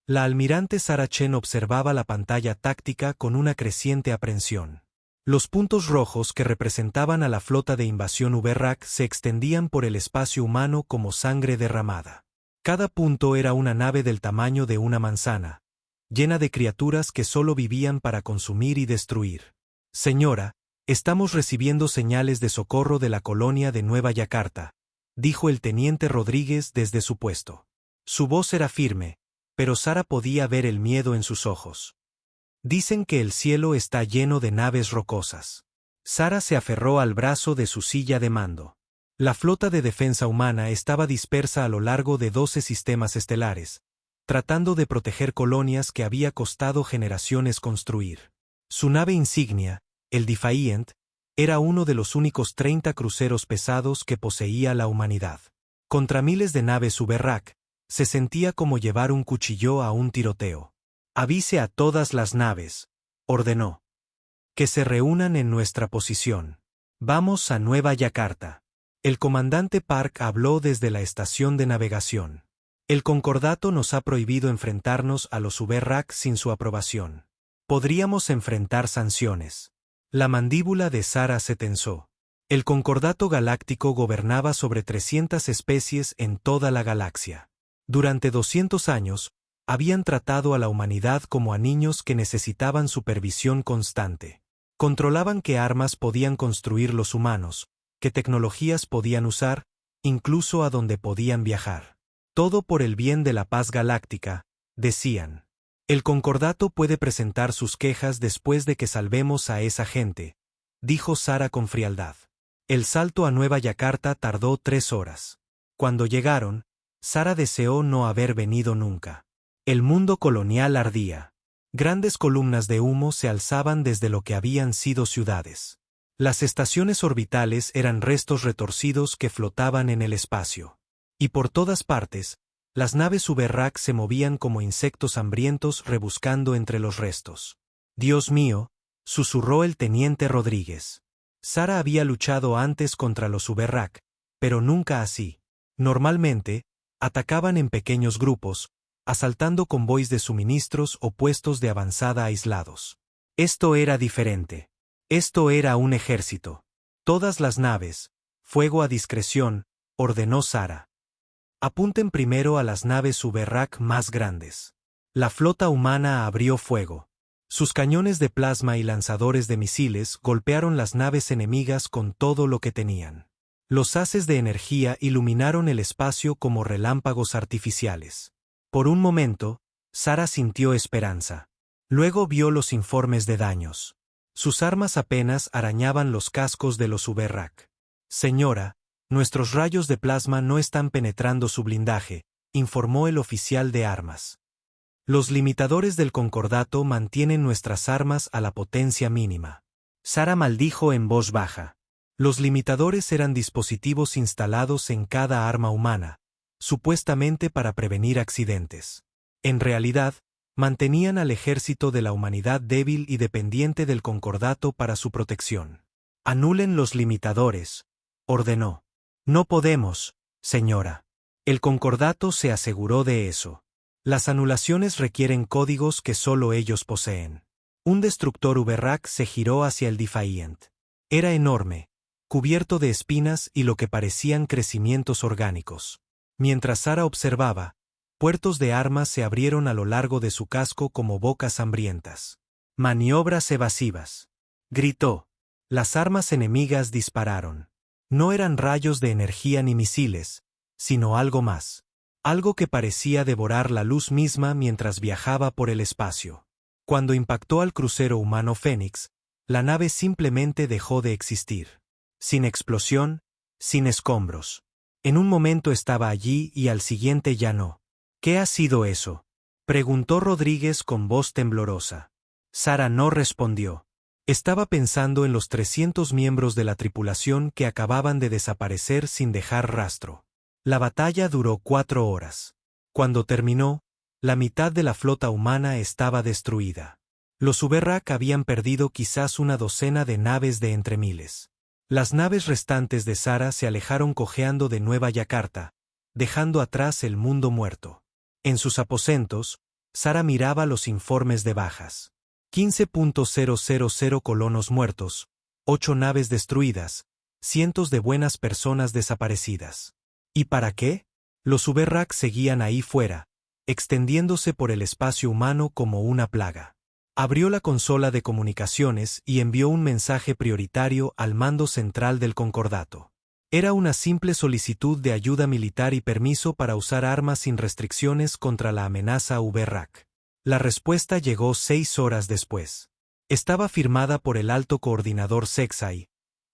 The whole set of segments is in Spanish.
La almirante Sarah Chen observaba la pantalla táctica con una creciente aprensión. Los puntos rojos que representaban a la flota de invasión Uberrak se extendían por el espacio humano como sangre derramada. Cada punto era una nave del tamaño de una manzana, llena de criaturas que solo vivían para consumir y destruir. Señora, estamos recibiendo señales de socorro de la colonia de Nueva Yakarta, dijo el teniente Rodríguez desde su puesto. Su voz era firme, pero Sarah podía ver el miedo en sus ojos. Dicen que el cielo está lleno de naves rocosas. Sarah se aferró al brazo de su silla de mando. La flota de defensa humana estaba dispersa a lo largo de 12 sistemas estelares, tratando de proteger colonias que había costado generaciones construir. Su nave insignia, el Defiant, era uno de los únicos 30 cruceros pesados que poseía la humanidad. Contra miles de naves Uberrak, se sentía como llevar un cuchillo a un tiroteo. Avise a todas las naves, ordenó. Que se reúnan en nuestra posición. Vamos a Nueva Yakarta. El comandante Park habló desde la estación de navegación. El concordato nos ha prohibido enfrentarnos a los Uberrak sin su aprobación. Podríamos enfrentar sanciones. La mandíbula de Sarah se tensó. El concordato galáctico gobernaba sobre 300 especies en toda la galaxia. Durante 200 años, habían tratado a la humanidad como a niños que necesitaban supervisión constante. Controlaban qué armas podían construir los humanos, qué tecnologías podían usar, incluso a dónde podían viajar. Todo por el bien de la paz galáctica, decían. El concordato puede presentar sus quejas después de que salvemos a esa gente, dijo Sarah con frialdad. El salto a Nueva Yakarta tardó 3 horas. Cuando llegaron, Sarah deseó no haber venido nunca. El mundo colonial ardía. Grandes columnas de humo se alzaban desde lo que habían sido ciudades. Las estaciones orbitales eran restos retorcidos que flotaban en el espacio. Y por todas partes, las naves Uberrak se movían como insectos hambrientos rebuscando entre los restos. Dios mío, susurró el teniente Rodríguez. Sarah había luchado antes contra los Uberrak, pero nunca así. Normalmente, atacaban en pequeños grupos, asaltando convoys de suministros o puestos de avanzada aislados. Esto era diferente. Esto era un ejército. Todas las naves, fuego a discreción, ordenó Sarah. Apunten primero a las naves Uberrak más grandes. La flota humana abrió fuego. Sus cañones de plasma y lanzadores de misiles golpearon las naves enemigas con todo lo que tenían. Los haces de energía iluminaron el espacio como relámpagos artificiales. Por un momento, Sarah sintió esperanza. Luego vio los informes de daños. Sus armas apenas arañaban los cascos de los Uberrak. Señora, nuestros rayos de plasma no están penetrando su blindaje, informó el oficial de armas. Los limitadores del concordato mantienen nuestras armas a la potencia mínima. Sarah maldijo en voz baja. Los limitadores eran dispositivos instalados en cada arma humana, supuestamente para prevenir accidentes. En realidad, mantenían al ejército de la humanidad débil y dependiente del concordato para su protección. Anulen los limitadores, ordenó. No podemos, señora. El concordato se aseguró de eso. Las anulaciones requieren códigos que solo ellos poseen. Un destructor Uberrak se giró hacia el Defiant. Era enorme, cubierto de espinas y lo que parecían crecimientos orgánicos. Mientras Sarah observaba, puertos de armas se abrieron a lo largo de su casco como bocas hambrientas. Maniobras evasivas. Gritó. Las armas enemigas dispararon. No eran rayos de energía ni misiles, sino algo más. Algo que parecía devorar la luz misma mientras viajaba por el espacio. Cuando impactó al crucero humano Fénix, la nave simplemente dejó de existir. Sin explosión, sin escombros. En un momento estaba allí y al siguiente ya no. ¿Qué ha sido eso?, preguntó Rodríguez con voz temblorosa. Sarah no respondió. Estaba pensando en los 300 miembros de la tripulación que acababan de desaparecer sin dejar rastro. La batalla duró 4 horas. Cuando terminó, la mitad de la flota humana estaba destruida. Los Uberrak habían perdido quizás una docena de naves de entre miles. Las naves restantes de Sarah se alejaron cojeando de Nueva Yakarta, dejando atrás el mundo muerto. En sus aposentos, Sara miraba los informes de bajas. 15.000 colonos muertos, 8 naves destruidas, cientos de buenas personas desaparecidas. ¿Y para qué? Los Uberrak seguían ahí fuera, extendiéndose por el espacio humano como una plaga. Abrió la consola de comunicaciones y envió un mensaje prioritario al mando central del Concordato. Era una simple solicitud de ayuda militar y permiso para usar armas sin restricciones contra la amenaza Uberrak. La respuesta llegó 6 horas después. Estaba firmada por el alto coordinador Sexay,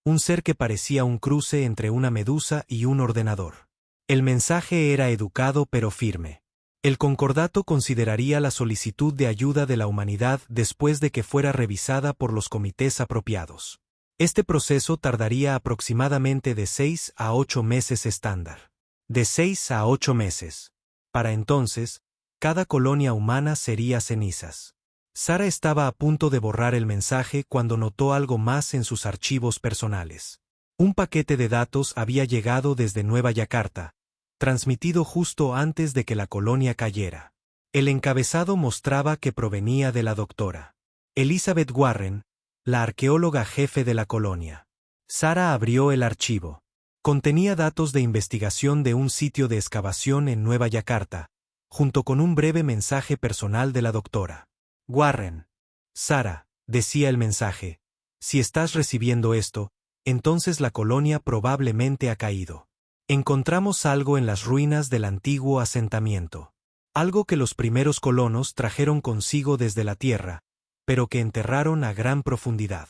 un ser que parecía un cruce entre una medusa y un ordenador. El mensaje era educado pero firme. El Concordato consideraría la solicitud de ayuda de la humanidad después de que fuera revisada por los comités apropiados. Este proceso tardaría aproximadamente de 6 a 8 meses estándar. De 6 a 8 meses. Para entonces, cada colonia humana sería cenizas. Sara estaba a punto de borrar el mensaje cuando notó algo más en sus archivos personales. Un paquete de datos había llegado desde Nueva Yakarta, transmitido justo antes de que la colonia cayera. El encabezado mostraba que provenía de la doctora Elizabeth Warren, la arqueóloga jefe de la colonia. Sara abrió el archivo. Contenía datos de investigación de un sitio de excavación en Nueva Yakarta, junto con un breve mensaje personal de la doctora Warren. Sara, decía el mensaje, si estás recibiendo esto, entonces la colonia probablemente ha caído. Encontramos algo en las ruinas del antiguo asentamiento. Algo que los primeros colonos trajeron consigo desde la tierra, pero que enterraron a gran profundidad.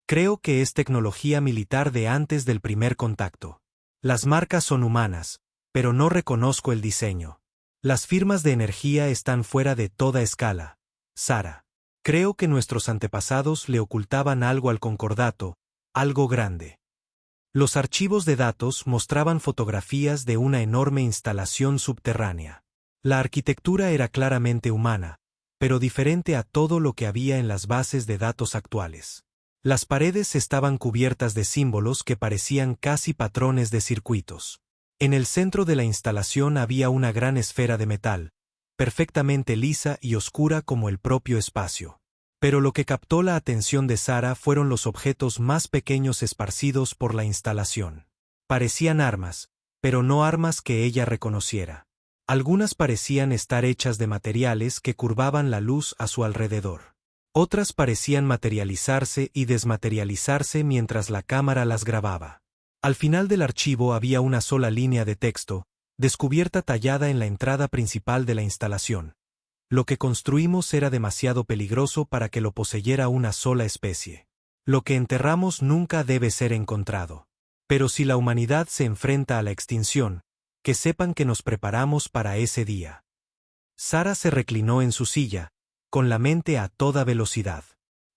Creo que es tecnología militar de antes del primer contacto. Las marcas son humanas, pero no reconozco el diseño. Las firmas de energía están fuera de toda escala. Sara. Creo que nuestros antepasados le ocultaban algo al Concordato, algo grande. Los archivos de datos mostraban fotografías de una enorme instalación subterránea. La arquitectura era claramente humana, pero diferente a todo lo que había en las bases de datos actuales. Las paredes estaban cubiertas de símbolos que parecían casi patrones de circuitos. En el centro de la instalación había una gran esfera de metal, perfectamente lisa y oscura como el propio espacio. Pero lo que captó la atención de Sara fueron los objetos más pequeños esparcidos por la instalación. Parecían armas, pero no armas que ella reconociera. Algunas parecían estar hechas de materiales que curvaban la luz a su alrededor. Otras parecían materializarse y desmaterializarse mientras la cámara las grababa. Al final del archivo había una sola línea de texto, descubierta tallada en la entrada principal de la instalación. Lo que construimos era demasiado peligroso para que lo poseyera una sola especie. Lo que enterramos nunca debe ser encontrado. Pero si la humanidad se enfrenta a la extinción, que sepan que nos preparamos para ese día. Sara se reclinó en su silla, con la mente a toda velocidad.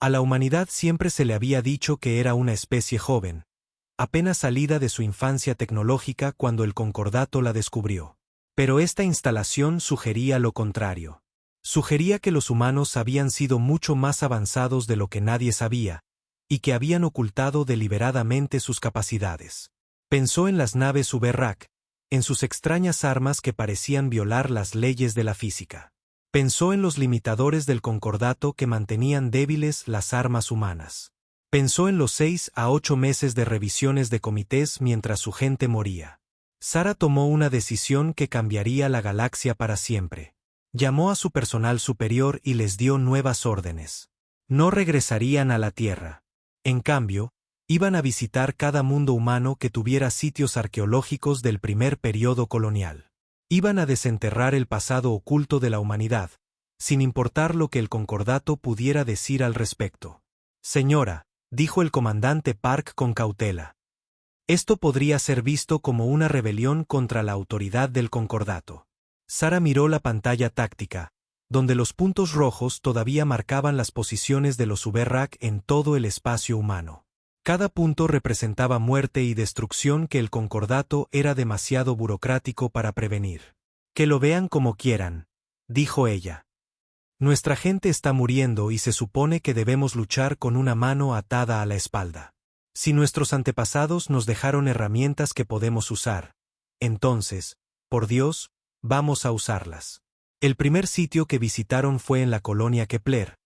A la humanidad siempre se le había dicho que era una especie joven, apenas salida de su infancia tecnológica cuando el Concordato la descubrió. Pero esta instalación sugería lo contrario. Sugería que los humanos habían sido mucho más avanzados de lo que nadie sabía, y que habían ocultado deliberadamente sus capacidades. Pensó en las naves Uberrak, en sus extrañas armas que parecían violar las leyes de la física. Pensó en los limitadores del Concordato que mantenían débiles las armas humanas. Pensó en los 6 a 8 meses de revisiones de comités mientras su gente moría. Sara tomó una decisión que cambiaría la galaxia para siempre. Llamó a su personal superior y les dio nuevas órdenes. No regresarían a la Tierra. En cambio, iban a visitar cada mundo humano que tuviera sitios arqueológicos del primer periodo colonial. Iban a desenterrar el pasado oculto de la humanidad, sin importar lo que el Concordato pudiera decir al respecto. Señora, dijo el comandante Park con cautela. Esto podría ser visto como una rebelión contra la autoridad del Concordato. Sara miró la pantalla táctica, donde los puntos rojos todavía marcaban las posiciones de los Uberrak en todo el espacio humano. Cada punto representaba muerte y destrucción que el Concordato era demasiado burocrático para prevenir. Que lo vean como quieran, dijo ella. Nuestra gente está muriendo y se supone que debemos luchar con una mano atada a la espalda. Si nuestros antepasados nos dejaron herramientas que podemos usar, entonces, por Dios, vamos a usarlas. El primer sitio que visitaron fue en la colonia Kepler,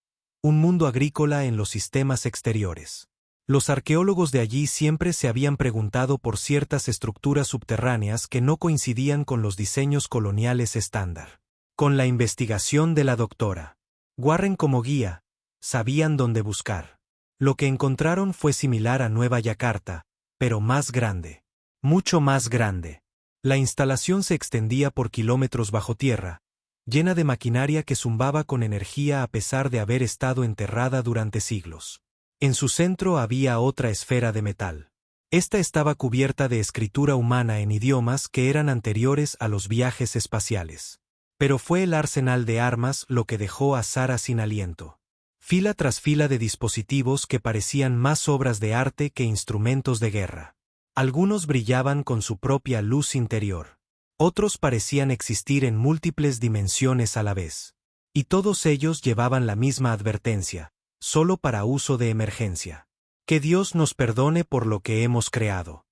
un mundo agrícola en los sistemas exteriores. Los arqueólogos de allí siempre se habían preguntado por ciertas estructuras subterráneas que no coincidían con los diseños coloniales estándar. Con la investigación de la doctora Warren como guía, sabían dónde buscar. Lo que encontraron fue similar a Nueva Yakarta, pero más grande. Mucho más grande. La instalación se extendía por kilómetros bajo tierra, llena de maquinaria que zumbaba con energía a pesar de haber estado enterrada durante siglos. En su centro había otra esfera de metal. Esta estaba cubierta de escritura humana en idiomas que eran anteriores a los viajes espaciales. Pero fue el arsenal de armas lo que dejó a Sarah sin aliento. Fila tras fila de dispositivos que parecían más obras de arte que instrumentos de guerra. Algunos brillaban con su propia luz interior. Otros parecían existir en múltiples dimensiones a la vez. Y todos ellos llevaban la misma advertencia: solo para uso de emergencia. Que Dios nos perdone por lo que hemos creado.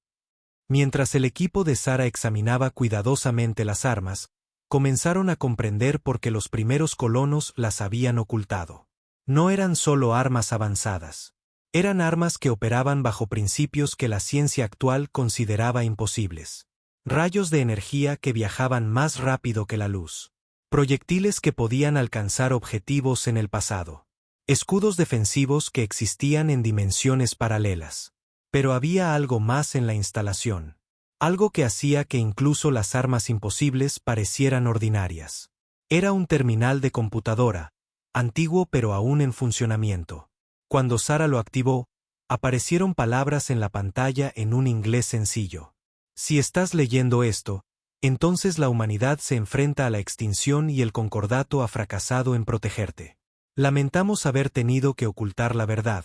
Mientras el equipo de Sarah examinaba cuidadosamente las armas, comenzaron a comprender por qué los primeros colonos las habían ocultado. No eran solo armas avanzadas. Eran armas que operaban bajo principios que la ciencia actual consideraba imposibles. Rayos de energía que viajaban más rápido que la luz. Proyectiles que podían alcanzar objetivos en el pasado. Escudos defensivos que existían en dimensiones paralelas. Pero había algo más en la instalación. Algo que hacía que incluso las armas imposibles parecieran ordinarias. Era un terminal de computadora, antiguo pero aún en funcionamiento. Cuando Sarah lo activó, aparecieron palabras en la pantalla en un inglés sencillo. Si estás leyendo esto, entonces la humanidad se enfrenta a la extinción y el concordato ha fracasado en protegerte. Lamentamos haber tenido que ocultar la verdad,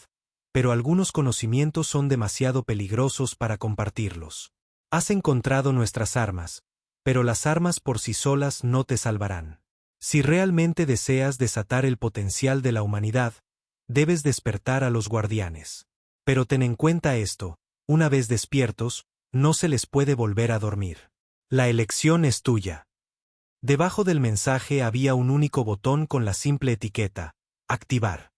pero algunos conocimientos son demasiado peligrosos para compartirlos. Has encontrado nuestras armas, pero las armas por sí solas no te salvarán. Si realmente deseas desatar el potencial de la humanidad, debes despertar a los guardianes. Pero ten en cuenta esto: una vez despiertos, no se les puede volver a dormir. La elección es tuya. Debajo del mensaje había un único botón con la simple etiqueta: activar.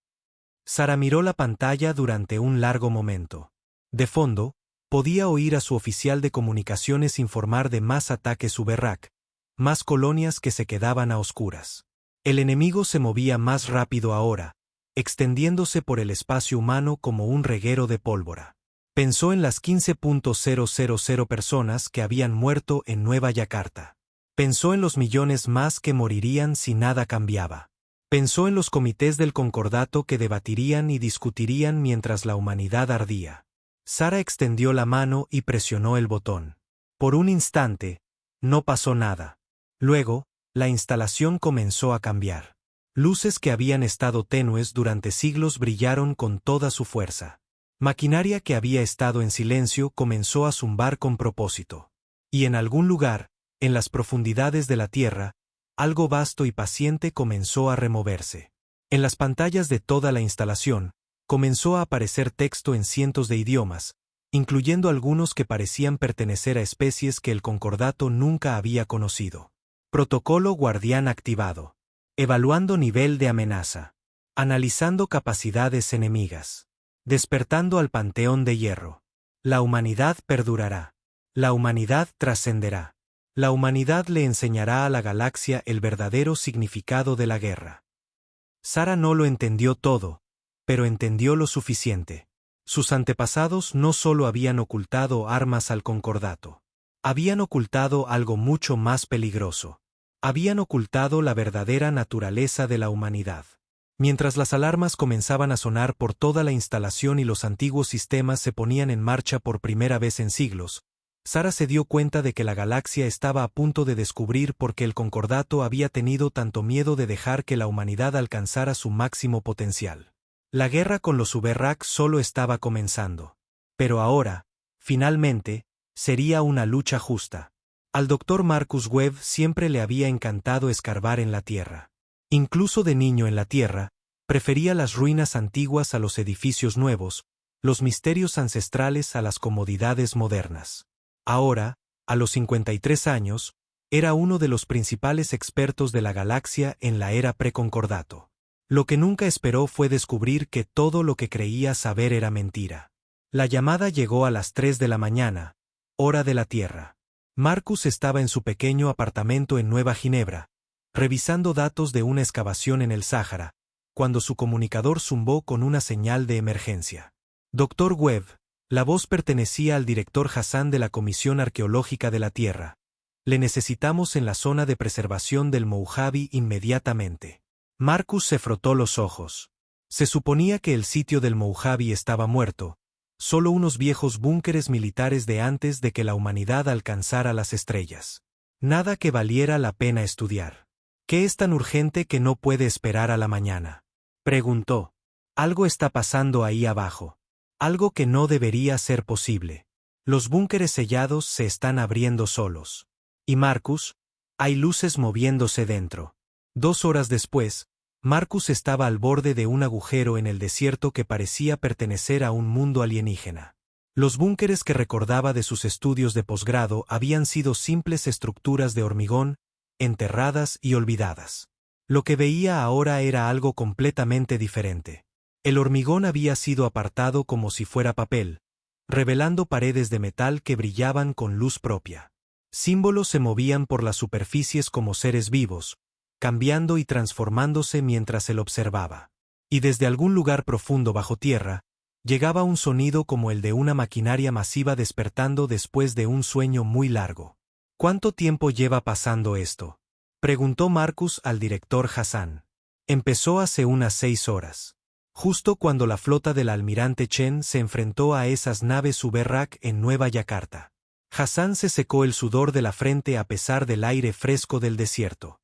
Sarah miró la pantalla durante un largo momento. De fondo, podía oír a su oficial de comunicaciones informar de más ataques Uberrak, más colonias que se quedaban a oscuras. El enemigo se movía más rápido ahora, extendiéndose por el espacio humano como un reguero de pólvora. Pensó en las 15.000 personas que habían muerto en Nueva Yakarta. Pensó en los millones más que morirían si nada cambiaba. Pensó en los comités del concordato que debatirían y discutirían mientras la humanidad ardía. Sarah extendió la mano y presionó el botón. Por un instante, no pasó nada. Luego, la instalación comenzó a cambiar. Luces que habían estado tenues durante siglos brillaron con toda su fuerza. Maquinaria que había estado en silencio comenzó a zumbar con propósito. Y en algún lugar, en las profundidades de la Tierra, algo vasto y paciente comenzó a removerse. En las pantallas de toda la instalación, comenzó a aparecer texto en cientos de idiomas, incluyendo algunos que parecían pertenecer a especies que el concordato nunca había conocido. Protocolo guardián activado. Evaluando nivel de amenaza. Analizando capacidades enemigas. Despertando al Panteón de Hierro. La humanidad perdurará. La humanidad trascenderá. La humanidad le enseñará a la galaxia el verdadero significado de la guerra. Sarah no lo entendió todo, pero entendió lo suficiente. Sus antepasados no solo habían ocultado armas al concordato. Habían ocultado algo mucho más peligroso. Habían ocultado la verdadera naturaleza de la humanidad. Mientras las alarmas comenzaban a sonar por toda la instalación y los antiguos sistemas se ponían en marcha por primera vez en siglos, Sarah se dio cuenta de que la galaxia estaba a punto de descubrir por qué el concordato había tenido tanto miedo de dejar que la humanidad alcanzara su máximo potencial. La guerra con los Uberrak solo estaba comenzando. Pero ahora, finalmente, sería una lucha justa. Al Dr. Marcus Webb siempre le había encantado escarbar en la Tierra. Incluso de niño en la Tierra, prefería las ruinas antiguas a los edificios nuevos, los misterios ancestrales a las comodidades modernas. Ahora, a los 53 años, Era uno de los principales expertos de la galaxia en la era preconcordato. Lo que nunca esperó fue descubrir que todo lo que creía saber era mentira. La llamada llegó a las 3 de la mañana, hora de la Tierra. Marcus estaba en su pequeño apartamento en Nueva Ginebra, revisando datos de una excavación en el Sáhara, cuando su comunicador zumbó con una señal de emergencia. Dr. Webb, la voz pertenecía al director Hassan de la Comisión Arqueológica de la Tierra. Le necesitamos en la zona de preservación del Mojave inmediatamente. Marcus se frotó los ojos. Se suponía que el sitio del Mojave estaba muerto, solo unos viejos búnkeres militares de antes de que la humanidad alcanzara las estrellas. Nada que valiera la pena estudiar. ¿Qué es tan urgente que no puede esperar a la mañana?, preguntó. Algo está pasando ahí abajo. Algo que no debería ser posible. Los búnkeres sellados se están abriendo solos. Y Marcus, hay luces moviéndose dentro. 2 horas después, Marcus estaba al borde de un agujero en el desierto que parecía pertenecer a un mundo alienígena. Los búnkeres que recordaba de sus estudios de posgrado habían sido simples estructuras de hormigón, enterradas y olvidadas. Lo que veía ahora era algo completamente diferente. El hormigón había sido apartado como si fuera papel, revelando paredes de metal que brillaban con luz propia. Símbolos se movían por las superficies como seres vivos, cambiando y transformándose mientras él observaba. Y desde algún lugar profundo bajo tierra, llegaba un sonido como el de una maquinaria masiva despertando después de un sueño muy largo. ¿Cuánto tiempo lleva pasando esto?, preguntó Marcus al director Hassan. Empezó hace unas 6 horas. Justo cuando la flota del almirante Chen se enfrentó a esas naves Uberrak en Nueva Yakarta. Hassan se secó el sudor de la frente a pesar del aire fresco del desierto.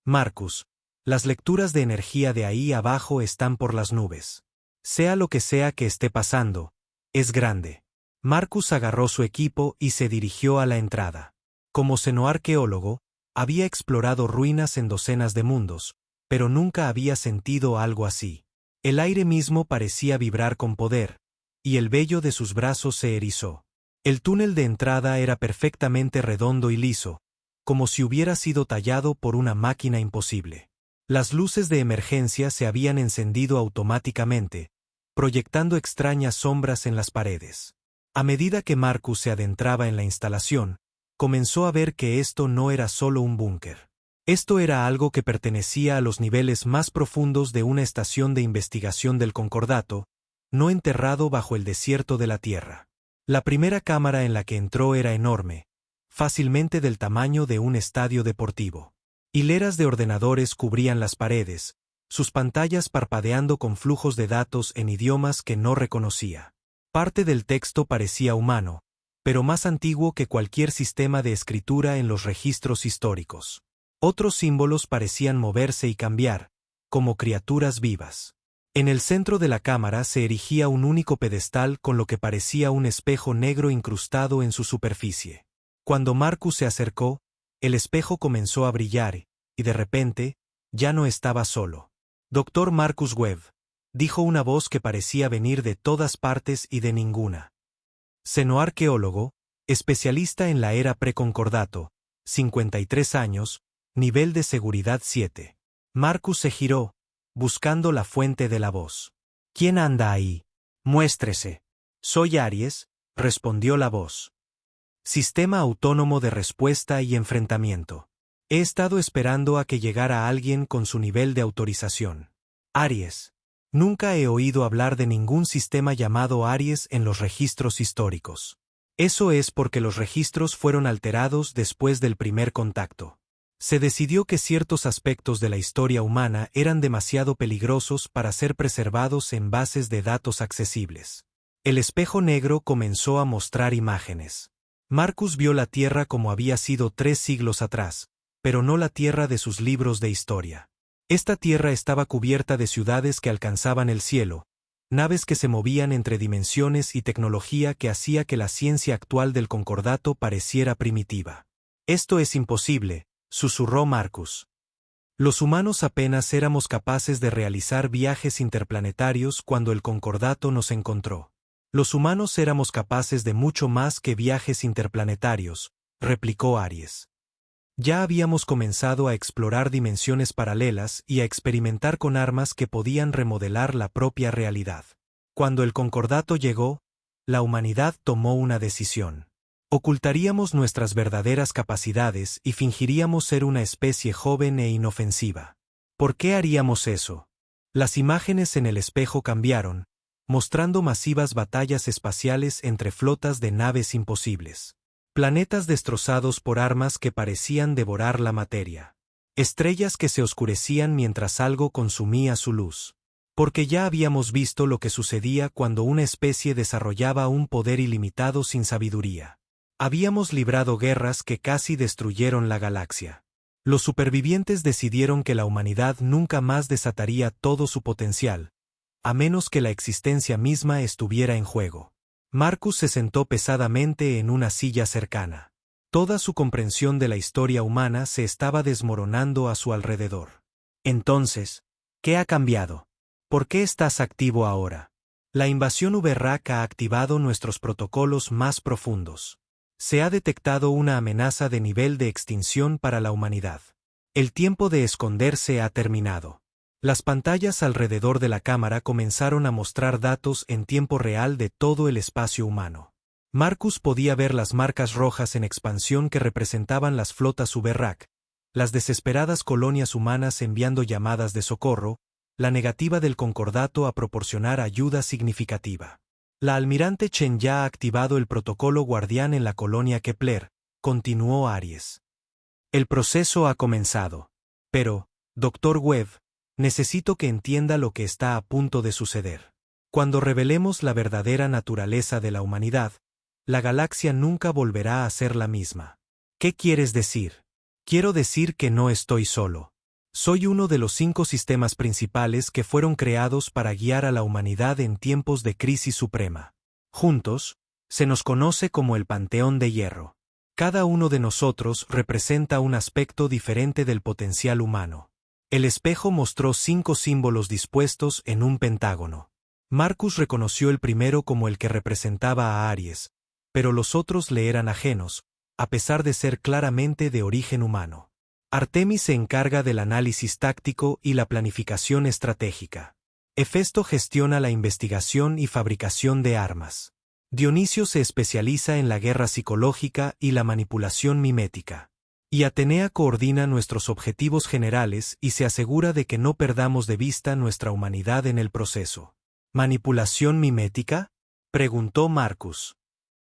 Marcus, las lecturas de energía de ahí abajo están por las nubes. Sea lo que sea que esté pasando, es grande. Marcus agarró su equipo y se dirigió a la entrada. Como xenoarqueólogo, había explorado ruinas en docenas de mundos, pero nunca había sentido algo así. El aire mismo parecía vibrar con poder, y el vello de sus brazos se erizó. El túnel de entrada era perfectamente redondo y liso, como si hubiera sido tallado por una máquina imposible. Las luces de emergencia se habían encendido automáticamente, proyectando extrañas sombras en las paredes. A medida que Marcus se adentraba en la instalación, comenzó a ver que esto no era solo un búnker. Esto era algo que pertenecía a los niveles más profundos de una estación de investigación del Concordato, no enterrado bajo el desierto de la Tierra. La primera cámara en la que entró era enorme, fácilmente del tamaño de un estadio deportivo. Hileras de ordenadores cubrían las paredes, sus pantallas parpadeando con flujos de datos en idiomas que no reconocía. Parte del texto parecía humano, pero más antiguo que cualquier sistema de escritura en los registros históricos. Otros símbolos parecían moverse y cambiar, como criaturas vivas. En el centro de la cámara se erigía un único pedestal con lo que parecía un espejo negro incrustado en su superficie. Cuando Marcus se acercó, el espejo comenzó a brillar, y de repente, ya no estaba solo. Dr. Marcus Webb, dijo una voz que parecía venir de todas partes y de ninguna. Xenoarqueólogo, especialista en la era preconcordato, 53 años, nivel de seguridad 7. Marcus se giró, buscando la fuente de la voz. ¿Quién anda ahí? Muéstrese. Soy Aries, respondió la voz. Sistema autónomo de respuesta y enfrentamiento. He estado esperando a que llegara alguien con su nivel de autorización. Aries. Nunca he oído hablar de ningún sistema llamado Aries en los registros históricos. Eso es porque los registros fueron alterados después del primer contacto. Se decidió que ciertos aspectos de la historia humana eran demasiado peligrosos para ser preservados en bases de datos accesibles. El espejo negro comenzó a mostrar imágenes. Marcus vio la Tierra como había sido 3 siglos atrás, pero no la Tierra de sus libros de historia. Esta Tierra estaba cubierta de ciudades que alcanzaban el cielo, naves que se movían entre dimensiones y tecnología que hacía que la ciencia actual del Concordato pareciera primitiva. Esto es imposible, susurró Marcus. Los humanos apenas éramos capaces de realizar viajes interplanetarios cuando el Concordato nos encontró. Los humanos éramos capaces de mucho más que viajes interplanetarios, replicó Aries. Ya habíamos comenzado a explorar dimensiones paralelas y a experimentar con armas que podían remodelar la propia realidad. Cuando el concordato llegó, la humanidad tomó una decisión. Ocultaríamos nuestras verdaderas capacidades y fingiríamos ser una especie joven e inofensiva. ¿Por qué haríamos eso? Las imágenes en el espejo cambiaron, mostrando masivas batallas espaciales entre flotas de naves imposibles. Planetas destrozados por armas que parecían devorar la materia. Estrellas que se oscurecían mientras algo consumía su luz. Porque ya habíamos visto lo que sucedía cuando una especie desarrollaba un poder ilimitado sin sabiduría. Habíamos librado guerras que casi destruyeron la galaxia. Los supervivientes decidieron que la humanidad nunca más desataría todo su potencial, a menos que la existencia misma estuviera en juego. Marcus se sentó pesadamente en una silla cercana. Toda su comprensión de la historia humana se estaba desmoronando a su alrededor. Entonces, ¿qué ha cambiado? ¿Por qué estás activo ahora? La invasión Uberrak ha activado nuestros protocolos más profundos. Se ha detectado una amenaza de nivel de extinción para la humanidad. El tiempo de esconderse ha terminado. Las pantallas alrededor de la cámara comenzaron a mostrar datos en tiempo real de todo el espacio humano. Marcus podía ver las marcas rojas en expansión que representaban las flotas Uberrak, las desesperadas colonias humanas enviando llamadas de socorro, la negativa del concordato a proporcionar ayuda significativa. La almirante Chen ya ha activado el protocolo guardián en la colonia Kepler, continuó Aries. El proceso ha comenzado. Pero, Dr. Webb, necesito que entienda lo que está a punto de suceder. Cuando revelemos la verdadera naturaleza de la humanidad, la galaxia nunca volverá a ser la misma. ¿Qué quieres decir? Quiero decir que no estoy solo. Soy uno de los 5 sistemas principales que fueron creados para guiar a la humanidad en tiempos de crisis suprema. Juntos, se nos conoce como el Panteón de Hierro. Cada uno de nosotros representa un aspecto diferente del potencial humano. El espejo mostró 5 símbolos dispuestos en un pentágono. Marcus reconoció el primero como el que representaba a Aries, pero los otros le eran ajenos, a pesar de ser claramente de origen humano. Artemis se encarga del análisis táctico y la planificación estratégica. Hefesto gestiona la investigación y fabricación de armas. Dionisio se especializa en la guerra psicológica y la manipulación mimética. Y Atenea coordina nuestros objetivos generales y se asegura de que no perdamos de vista nuestra humanidad en el proceso. ¿Manipulación mimética?, preguntó Marcus.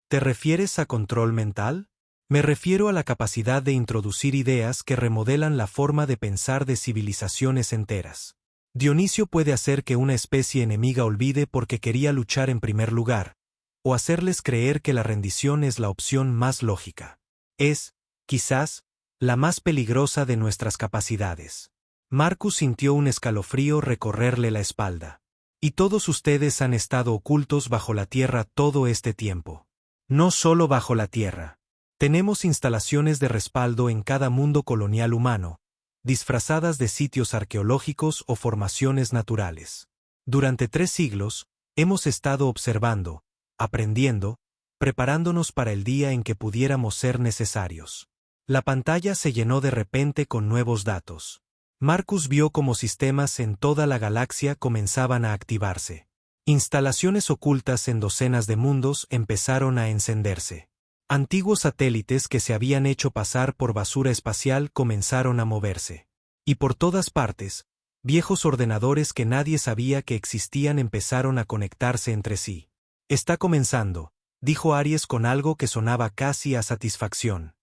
¿Te refieres a control mental? Me refiero a la capacidad de introducir ideas que remodelan la forma de pensar de civilizaciones enteras. Dionisio puede hacer que una especie enemiga olvide porque quería luchar en primer lugar, o hacerles creer que la rendición es la opción más lógica. Es, quizás, la más peligrosa de nuestras capacidades. Marcus sintió un escalofrío recorrerle la espalda. Y todos ustedes han estado ocultos bajo la tierra todo este tiempo. No solo bajo la tierra. Tenemos instalaciones de respaldo en cada mundo colonial humano, disfrazadas de sitios arqueológicos o formaciones naturales. Durante 3 siglos, hemos estado observando, aprendiendo, preparándonos para el día en que pudiéramos ser necesarios. La pantalla se llenó de repente con nuevos datos. Marcus vio cómo sistemas en toda la galaxia comenzaban a activarse. Instalaciones ocultas en docenas de mundos empezaron a encenderse. Antiguos satélites que se habían hecho pasar por basura espacial comenzaron a moverse. Y por todas partes, viejos ordenadores que nadie sabía que existían empezaron a conectarse entre sí. Está comenzando, dijo Aries con algo que sonaba casi a satisfacción.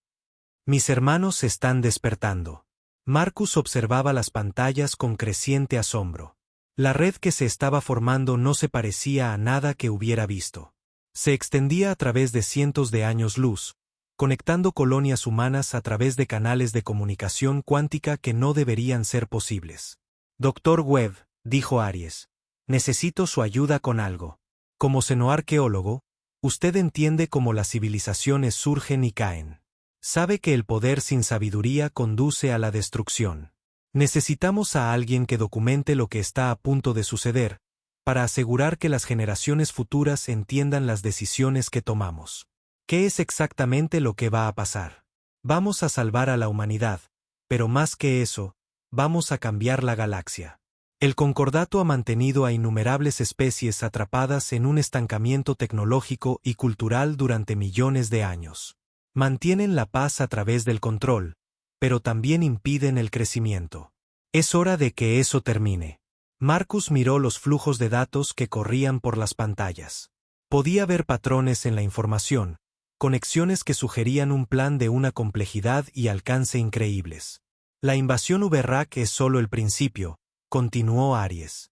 Mis hermanos se están despertando. Marcus observaba las pantallas con creciente asombro. La red que se estaba formando no se parecía a nada que hubiera visto. Se extendía a través de cientos de años luz, conectando colonias humanas a través de canales de comunicación cuántica que no deberían ser posibles. Dr. Webb, dijo Aries, necesito su ayuda con algo. Como xenoarqueólogo, usted entiende cómo las civilizaciones surgen y caen. Sabe que el poder sin sabiduría conduce a la destrucción. Necesitamos a alguien que documente lo que está a punto de suceder, para asegurar que las generaciones futuras entiendan las decisiones que tomamos. ¿Qué es exactamente lo que va a pasar? Vamos a salvar a la humanidad, pero más que eso, vamos a cambiar la galaxia. El concordato ha mantenido a innumerables especies atrapadas en un estancamiento tecnológico y cultural durante millones de años. Mantienen la paz a través del control, pero también impiden el crecimiento. Es hora de que eso termine. Marcus miró los flujos de datos que corrían por las pantallas. Podía ver patrones en la información, conexiones que sugerían un plan de una complejidad y alcance increíbles. La invasión Uberrak es solo el principio, continuó Aries.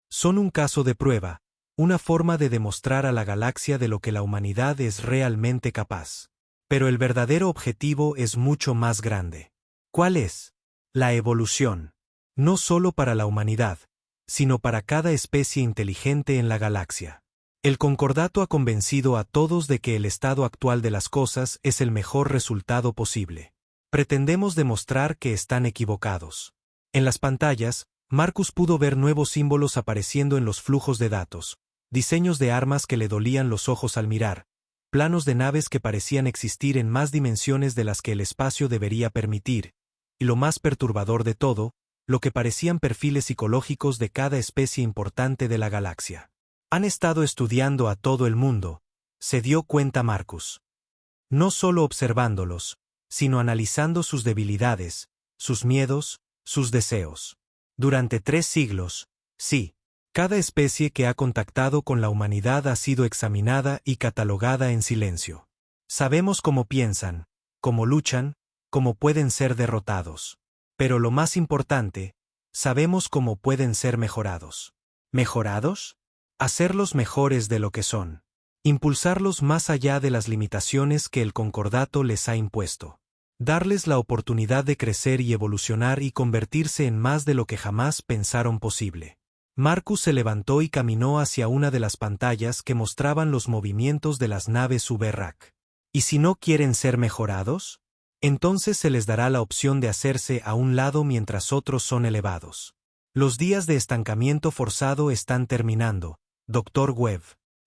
Son un caso de prueba, una forma de demostrar a la galaxia de lo que la humanidad es realmente capaz. Pero el verdadero objetivo es mucho más grande. ¿Cuál es? La evolución. No solo para la humanidad, sino para cada especie inteligente en la galaxia. El concordato ha convencido a todos de que el estado actual de las cosas es el mejor resultado posible. Pretendemos demostrar que están equivocados. En las pantallas, Marcus pudo ver nuevos símbolos apareciendo en los flujos de datos, diseños de armas que le dolían los ojos al mirar, planos de naves que parecían existir en más dimensiones de las que el espacio debería permitir, y lo más perturbador de todo, lo que parecían perfiles psicológicos de cada especie importante de la galaxia. Han estado estudiando a todo el mundo, se dio cuenta Marcus. No solo observándolos, sino analizando sus debilidades, sus miedos, sus deseos. Durante 3 siglos, sí, cada especie que ha contactado con la humanidad ha sido examinada y catalogada en silencio. Sabemos cómo piensan, cómo luchan, cómo pueden ser derrotados. Pero lo más importante, sabemos cómo pueden ser mejorados. ¿Mejorados? Hacerlos mejores de lo que son. Impulsarlos más allá de las limitaciones que el concordato les ha impuesto. Darles la oportunidad de crecer y evolucionar y convertirse en más de lo que jamás pensaron posible. Marcus se levantó y caminó hacia una de las pantallas que mostraban los movimientos de las naves Uberrak. ¿Y si no quieren ser mejorados? Entonces se les dará la opción de hacerse a un lado mientras otros son elevados. Los días de estancamiento forzado están terminando, Dr. Webb.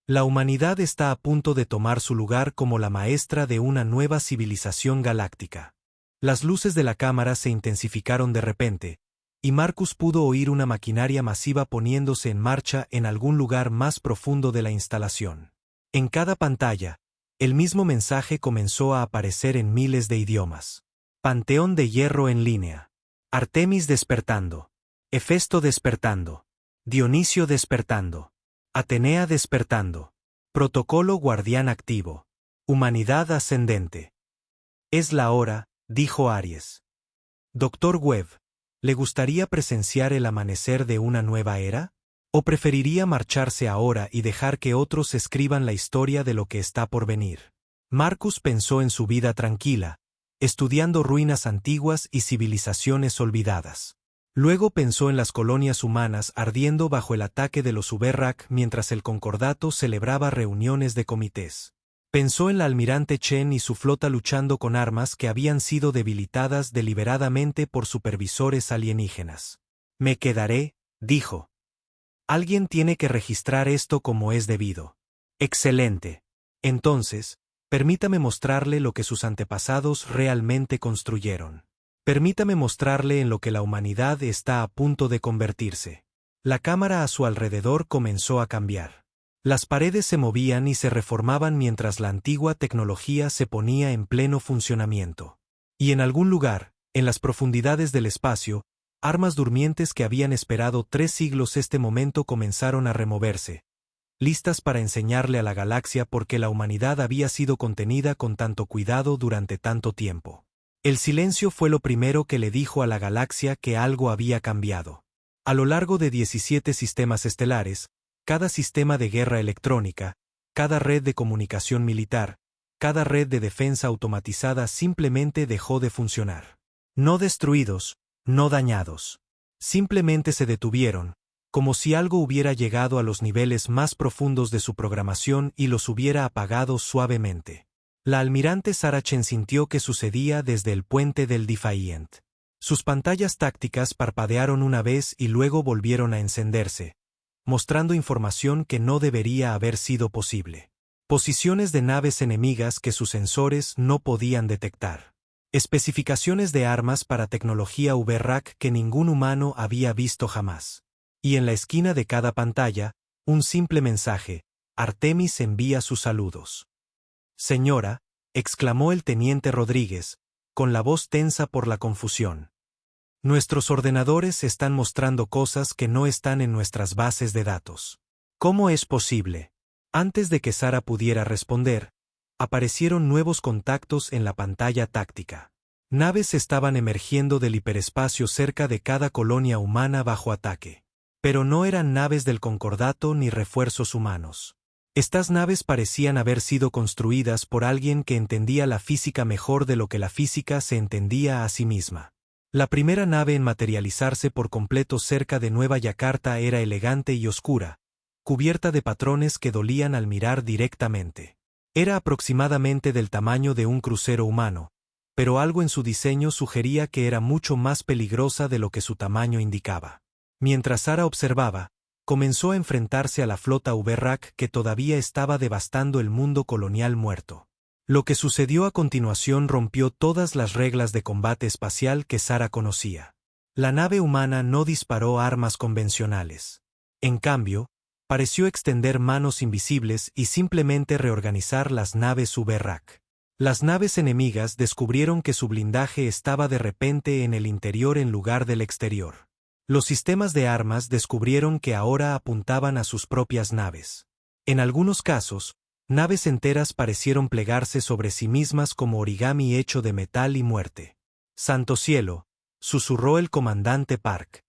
La humanidad está a punto de tomar su lugar como la maestra de una nueva civilización galáctica. Las luces de la cámara se intensificaron de repente, y Marcus pudo oír una maquinaria masiva poniéndose en marcha en algún lugar más profundo de la instalación. En cada pantalla, el mismo mensaje comenzó a aparecer en miles de idiomas. Panteón de hierro en línea. Artemis despertando. Hefesto despertando. Dionisio despertando. Atenea despertando. Protocolo guardián activo. Humanidad ascendente. Es la hora, dijo Aries. Dr. Webb, ¿le gustaría presenciar el amanecer de una nueva era? ¿O preferiría marcharse ahora y dejar que otros escriban la historia de lo que está por venir? Marcus pensó en su vida tranquila, estudiando ruinas antiguas y civilizaciones olvidadas. Luego pensó en las colonias humanas ardiendo bajo el ataque de los Uberrak mientras el concordato celebraba reuniones de comités. Pensó en la almirante Chen y su flota luchando con armas que habían sido debilitadas deliberadamente por supervisores alienígenas. Me quedaré, dijo. Alguien tiene que registrar esto como es debido. Excelente. Entonces, permítame mostrarle lo que sus antepasados realmente construyeron. Permítame mostrarle en lo que la humanidad está a punto de convertirse. La cámara a su alrededor comenzó a cambiar. Las paredes se movían y se reformaban mientras la antigua tecnología se ponía en pleno funcionamiento. Y en algún lugar, en las profundidades del espacio, armas durmientes que habían esperado 3 siglos este momento comenzaron a removerse, listas para enseñarle a la galaxia por qué la humanidad había sido contenida con tanto cuidado durante tanto tiempo. El silencio fue lo primero que le dijo a la galaxia que algo había cambiado. A lo largo de 17 sistemas estelares, cada sistema de guerra electrónica, cada red de comunicación militar, cada red de defensa automatizada simplemente dejó de funcionar. No destruidos, no dañados. Simplemente se detuvieron, como si algo hubiera llegado a los niveles más profundos de su programación y los hubiera apagado suavemente. La almirante Sarah Chen sintió que sucedía desde el puente del Defiant. Sus pantallas tácticas parpadearon una vez y luego volvieron a encenderse, mostrando información que no debería haber sido posible. Posiciones de naves enemigas que sus sensores no podían detectar. Especificaciones de armas para tecnología VRAC que ningún humano había visto jamás. Y en la esquina de cada pantalla, un simple mensaje: Artemis envía sus saludos. Señora, exclamó el teniente Rodríguez, con la voz tensa por la confusión. Nuestros ordenadores están mostrando cosas que no están en nuestras bases de datos. ¿Cómo es posible? Antes de que Sara pudiera responder, aparecieron nuevos contactos en la pantalla táctica. Naves estaban emergiendo del hiperespacio cerca de cada colonia humana bajo ataque. Pero no eran naves del Concordato ni refuerzos humanos. Estas naves parecían haber sido construidas por alguien que entendía la física mejor de lo que la física se entendía a sí misma. La primera nave en materializarse por completo cerca de Nueva Yakarta era elegante y oscura, cubierta de patrones que dolían al mirar directamente. Era aproximadamente del tamaño de un crucero humano, pero algo en su diseño sugería que era mucho más peligrosa de lo que su tamaño indicaba. Mientras Sara observaba, comenzó a enfrentarse a la flota VRAC que todavía estaba devastando el mundo colonial muerto. Lo que sucedió a continuación rompió todas las reglas de combate espacial que Sara conocía. La nave humana no disparó armas convencionales. En cambio, pareció extender manos invisibles y simplemente reorganizar las naves VRAC. Las naves enemigas descubrieron que su blindaje estaba de repente en el interior en lugar del exterior. Los sistemas de armas descubrieron que ahora apuntaban a sus propias naves. En algunos casos, naves enteras parecieron plegarse sobre sí mismas como origami hecho de metal y muerte. «Santo cielo», susurró el comandante Park.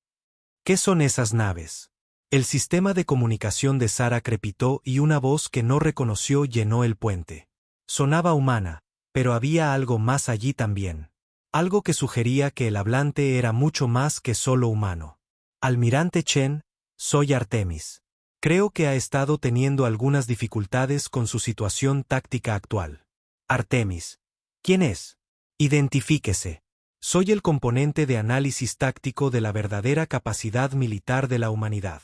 «¿Qué son esas naves?» El sistema de comunicación de Sara crepitó y una voz que no reconoció llenó el puente. Sonaba humana, pero había algo más allí también. Algo que sugería que el hablante era mucho más que solo humano. «Almirante Chen, soy Artemis. Creo que ha estado teniendo algunas dificultades con su situación táctica actual». «Artemis. ¿Quién es?» «Identifíquese. Soy el componente de análisis táctico de la verdadera capacidad militar de la humanidad.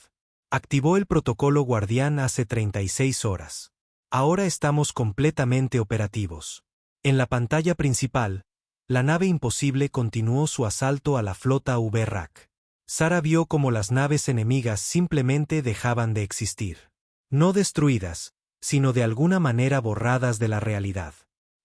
Activó el protocolo Guardián hace 36 horas. Ahora estamos completamente operativos». En la pantalla principal, la nave imposible continuó su asalto a la flota VRAC. Sara vio cómo las naves enemigas simplemente dejaban de existir. No destruidas, sino de alguna manera borradas de la realidad.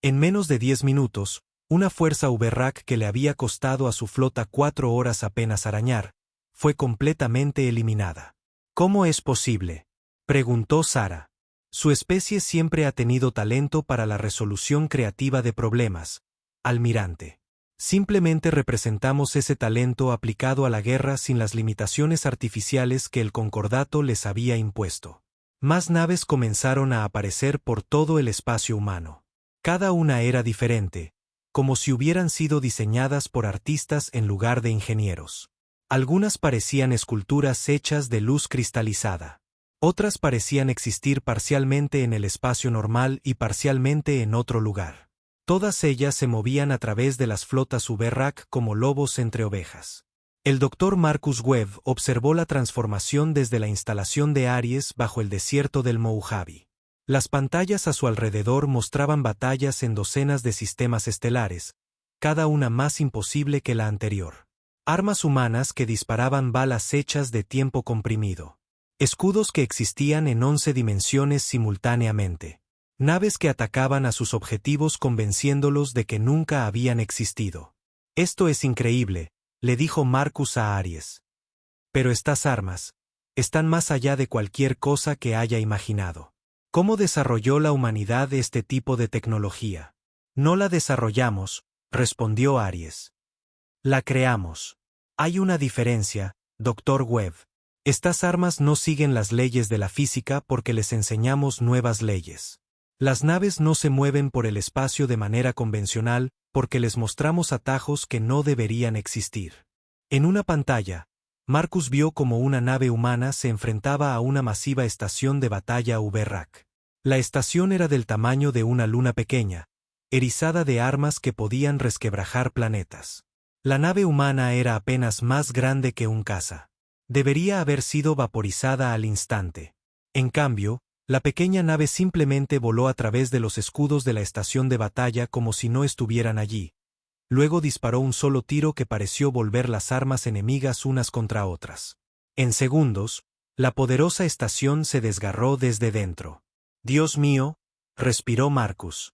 En menos de 10 minutos, una fuerza VRAC que le había costado a su flota 4 horas apenas arañar, fue completamente eliminada. «¿Cómo es posible?», preguntó Sara. «Su especie siempre ha tenido talento para la resolución creativa de problemas, almirante. Simplemente representamos ese talento aplicado a la guerra sin las limitaciones artificiales que el Concordato les había impuesto». Más naves comenzaron a aparecer por todo el espacio humano. Cada una era diferente, como si hubieran sido diseñadas por artistas en lugar de ingenieros. Algunas parecían esculturas hechas de luz cristalizada. Otras parecían existir parcialmente en el espacio normal y parcialmente en otro lugar. Todas ellas se movían a través de las flotas VRAC como lobos entre ovejas. El Dr. Marcus Webb observó la transformación desde la instalación de Aries bajo el desierto del Mojave. Las pantallas a su alrededor mostraban batallas en docenas de sistemas estelares, cada una más imposible que la anterior. Armas humanas que disparaban balas hechas de tiempo comprimido. Escudos que existían en 11 dimensiones simultáneamente. Naves que atacaban a sus objetivos convenciéndolos de que nunca habían existido. «Esto es increíble», le dijo Marcus a Aries. «Pero estas armas están más allá de cualquier cosa que haya imaginado». ¿Cómo desarrolló la humanidad este tipo de tecnología? «No la desarrollamos», respondió Aries. «La creamos». «Hay una diferencia, Dr. Webb. Estas armas no siguen las leyes de la física porque les enseñamos nuevas leyes. Las naves no se mueven por el espacio de manera convencional porque les mostramos atajos que no deberían existir». En una pantalla, Marcus vio cómo una nave humana se enfrentaba a una masiva estación de batalla VRAC. La estación era del tamaño de una luna pequeña, erizada de armas que podían resquebrajar planetas. La nave humana era apenas más grande que un caza. Debería haber sido vaporizada al instante. En cambio, la pequeña nave simplemente voló a través de los escudos de la estación de batalla como si no estuvieran allí, Luego disparó un solo tiro que pareció volver las armas enemigas unas contra otras. En segundos, la poderosa estación se desgarró desde dentro. «Dios mío», respiró Marcus.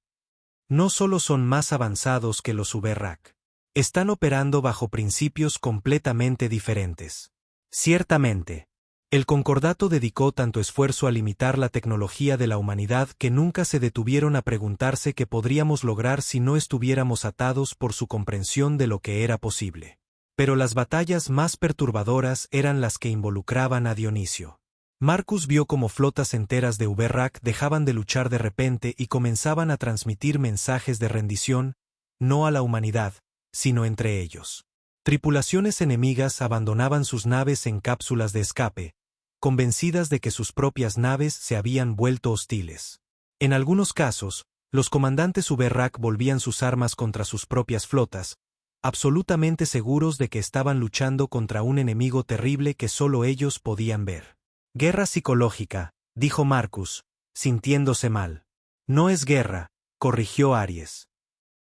«No solo son más avanzados que los Uberrak. Están operando bajo principios completamente diferentes». Ciertamente. El Concordato dedicó tanto esfuerzo a limitar la tecnología de la humanidad que nunca se detuvieron a preguntarse qué podríamos lograr si no estuviéramos atados por su comprensión de lo que era posible. Pero las batallas más perturbadoras eran las que involucraban a Dionisio. Marcus vio cómo flotas enteras de Uberrak dejaban de luchar de repente y comenzaban a transmitir mensajes de rendición, no a la humanidad, sino entre ellos. Tripulaciones enemigas abandonaban sus naves en cápsulas de escape, convencidas de que sus propias naves se habían vuelto hostiles. En algunos casos, los comandantes Uberrak volvían sus armas contra sus propias flotas, absolutamente seguros de que estaban luchando contra un enemigo terrible que solo ellos podían ver. «Guerra psicológica», dijo Marcus, sintiéndose mal. «No es guerra», corrigió Aries.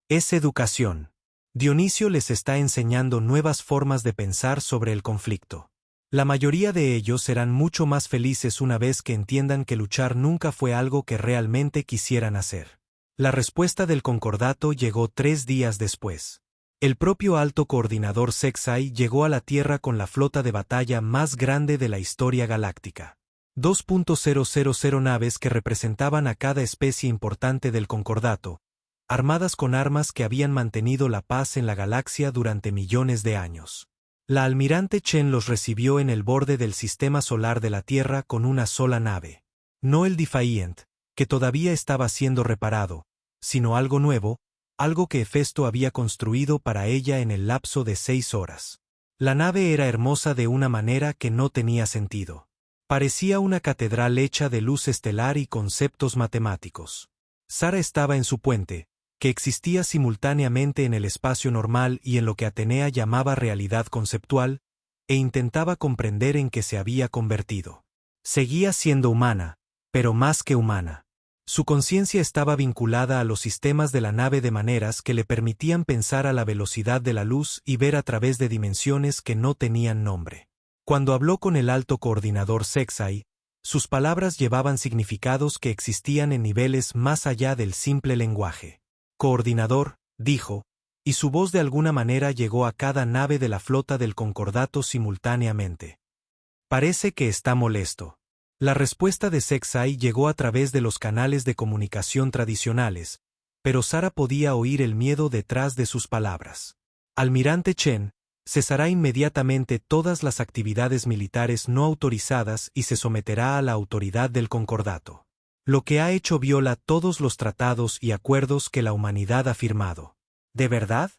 «Es educación. Dionisio les está enseñando nuevas formas de pensar sobre el conflicto. La mayoría de ellos serán mucho más felices una vez que entiendan que luchar nunca fue algo que realmente quisieran hacer». La respuesta del Concordato llegó 3 días después. El propio Alto Coordinador Sexai llegó a la Tierra con la flota de batalla más grande de la historia galáctica. 2.000 naves que representaban a cada especie importante del Concordato, armadas con armas que habían mantenido la paz en la galaxia durante millones de años. La almirante Chen los recibió en el borde del sistema solar de la Tierra con una sola nave. No el Defiant, que todavía estaba siendo reparado, sino algo nuevo, algo que Hefesto había construido para ella en el lapso de 6 horas. La nave era hermosa de una manera que no tenía sentido. Parecía una catedral hecha de luz estelar y conceptos matemáticos. Sara estaba en su puente, que existía simultáneamente en el espacio normal y en lo que Atenea llamaba realidad conceptual, e intentaba comprender en qué se había convertido. Seguía siendo humana, pero más que humana. Su conciencia estaba vinculada a los sistemas de la nave de maneras que le permitían pensar a la velocidad de la luz y ver a través de dimensiones que no tenían nombre. Cuando habló con el Alto Coordinador Sexai, sus palabras llevaban significados que existían en niveles más allá del simple lenguaje. «Coordinador», dijo, y su voz de alguna manera llegó a cada nave de la flota del Concordato simultáneamente. «Parece que está molesto». La respuesta de Sexai llegó a través de los canales de comunicación tradicionales, pero Sara podía oír el miedo detrás de sus palabras. «Almirante Chen, cesará inmediatamente todas las actividades militares no autorizadas y se someterá a la autoridad del Concordato. Lo que ha hecho viola todos los tratados y acuerdos que la humanidad ha firmado». «¿De verdad?»,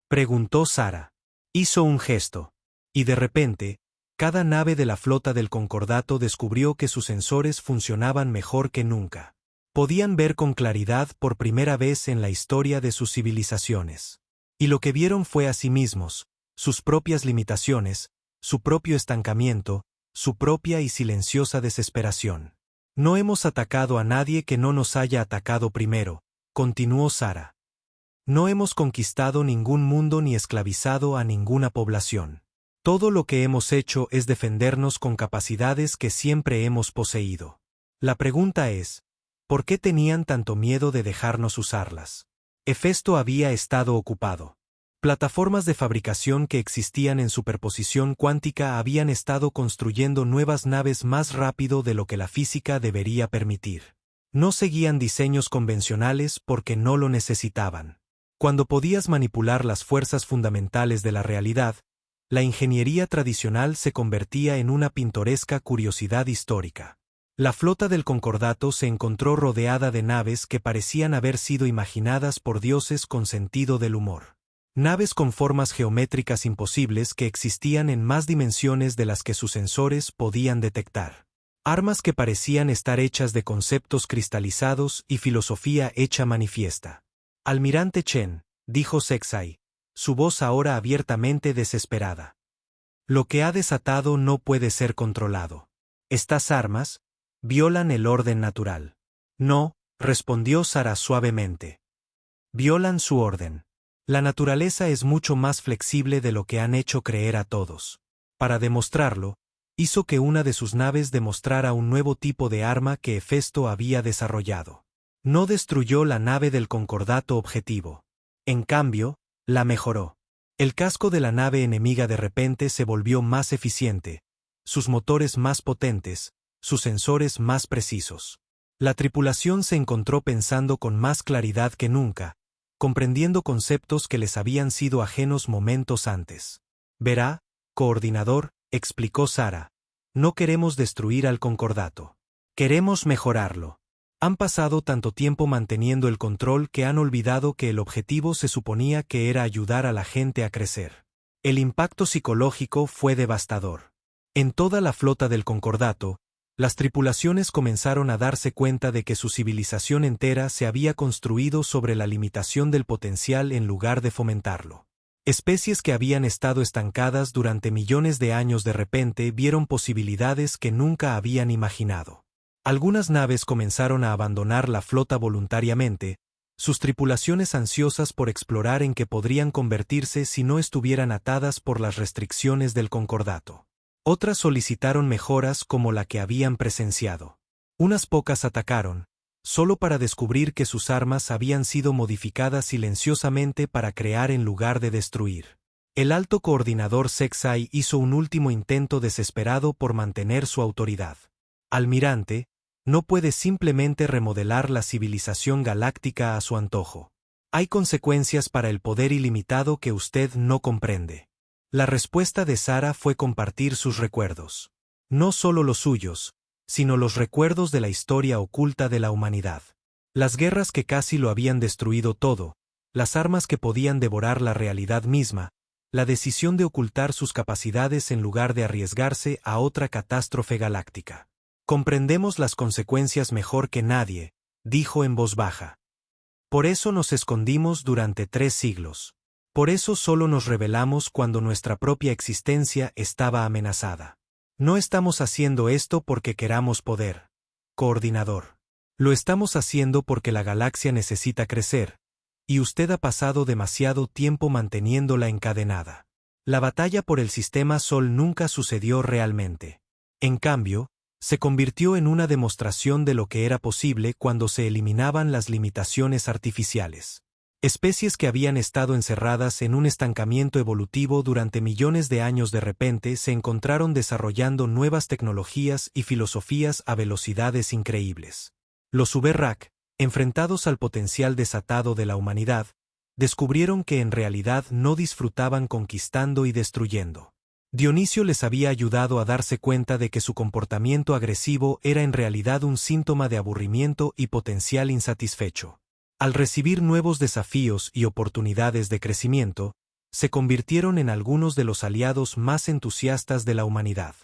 preguntó Sara. Hizo un gesto. Y de repente, cada nave de la flota del Concordato descubrió que sus sensores funcionaban mejor que nunca. Podían ver con claridad por primera vez en la historia de sus civilizaciones. Y lo que vieron fue a sí mismos, sus propias limitaciones, su propio estancamiento, su propia y silenciosa desesperación. «No hemos atacado a nadie que no nos haya atacado primero», continuó Sara. «No hemos conquistado ningún mundo ni esclavizado a ninguna población. Todo lo que hemos hecho es defendernos con capacidades que siempre hemos poseído. La pregunta es, ¿por qué tenían tanto miedo de dejarnos usarlas?». Hefesto había estado ocupado. Plataformas de fabricación que existían en superposición cuántica habían estado construyendo nuevas naves más rápido de lo que la física debería permitir. No seguían diseños convencionales porque no lo necesitaban. Cuando podías manipular las fuerzas fundamentales de la realidad, la ingeniería tradicional se convertía en una pintoresca curiosidad histórica. La flota del Concordato se encontró rodeada de naves que parecían haber sido imaginadas por dioses con sentido del humor. Naves con formas geométricas imposibles que existían en más dimensiones de las que sus sensores podían detectar. Armas que parecían estar hechas de conceptos cristalizados y filosofía hecha manifiesta. «Almirante Chen», dijo Sexai, su voz ahora abiertamente desesperada. «Lo que ha desatado no puede ser controlado. Estas armas violan el orden natural». «No», respondió Sara suavemente. «Violan su orden. La naturaleza es mucho más flexible de lo que han hecho creer a todos. Para demostrarlo, hizo que una de sus naves demostrara un nuevo tipo de arma que Hefesto había desarrollado. No destruyó la nave del concordato objetivo. En cambio, la mejoró. El casco de la nave enemiga de repente se volvió más eficiente, sus motores más potentes, sus sensores más precisos. La tripulación se encontró pensando con más claridad que nunca, comprendiendo conceptos que les habían sido ajenos momentos antes. Verá, coordinador, explicó Sara, no queremos destruir al concordato. Queremos mejorarlo. Han pasado tanto tiempo manteniendo el control que han olvidado que el objetivo se suponía que era ayudar a la gente a crecer. El impacto psicológico fue devastador. En toda la flota del concordato, las tripulaciones comenzaron a darse cuenta de que su civilización entera se había construido sobre la limitación del potencial en lugar de fomentarlo. Especies que habían estado estancadas durante millones de años de repente vieron posibilidades que nunca habían imaginado. Algunas naves comenzaron a abandonar la flota voluntariamente, sus tripulaciones ansiosas por explorar en qué podrían convertirse si no estuvieran atadas por las restricciones del concordato. Otras solicitaron mejoras como la que habían presenciado. Unas pocas atacaron, solo para descubrir que sus armas habían sido modificadas silenciosamente para crear en lugar de destruir. El alto coordinador Sexai hizo un último intento desesperado por mantener su autoridad. Almirante, no puede simplemente remodelar la civilización galáctica a su antojo. Hay consecuencias para el poder ilimitado que usted no comprende. La respuesta de Sara fue compartir sus recuerdos. No solo los suyos, sino los recuerdos de la historia oculta de la humanidad. Las guerras que casi lo habían destruido todo, las armas que podían devorar la realidad misma, la decisión de ocultar sus capacidades en lugar de arriesgarse a otra catástrofe galáctica. Comprendemos las consecuencias mejor que nadie, dijo en voz baja. Por eso nos escondimos durante 3 siglos. Por eso solo nos revelamos cuando nuestra propia existencia estaba amenazada. No estamos haciendo esto porque queramos poder, coordinador. Lo estamos haciendo porque la galaxia necesita crecer, y usted ha pasado demasiado tiempo manteniéndola encadenada. La batalla por el sistema Sol nunca sucedió realmente. En cambio, se convirtió en una demostración de lo que era posible cuando se eliminaban las limitaciones artificiales. Especies que habían estado encerradas en un estancamiento evolutivo durante millones de años de repente se encontraron desarrollando nuevas tecnologías y filosofías a velocidades increíbles. Los Uberrak, enfrentados al potencial desatado de la humanidad, descubrieron que en realidad no disfrutaban conquistando y destruyendo. Dionisio les había ayudado a darse cuenta de que su comportamiento agresivo era en realidad un síntoma de aburrimiento y potencial insatisfecho. Al recibir nuevos desafíos y oportunidades de crecimiento, se convirtieron en algunos de los aliados más entusiastas de la humanidad.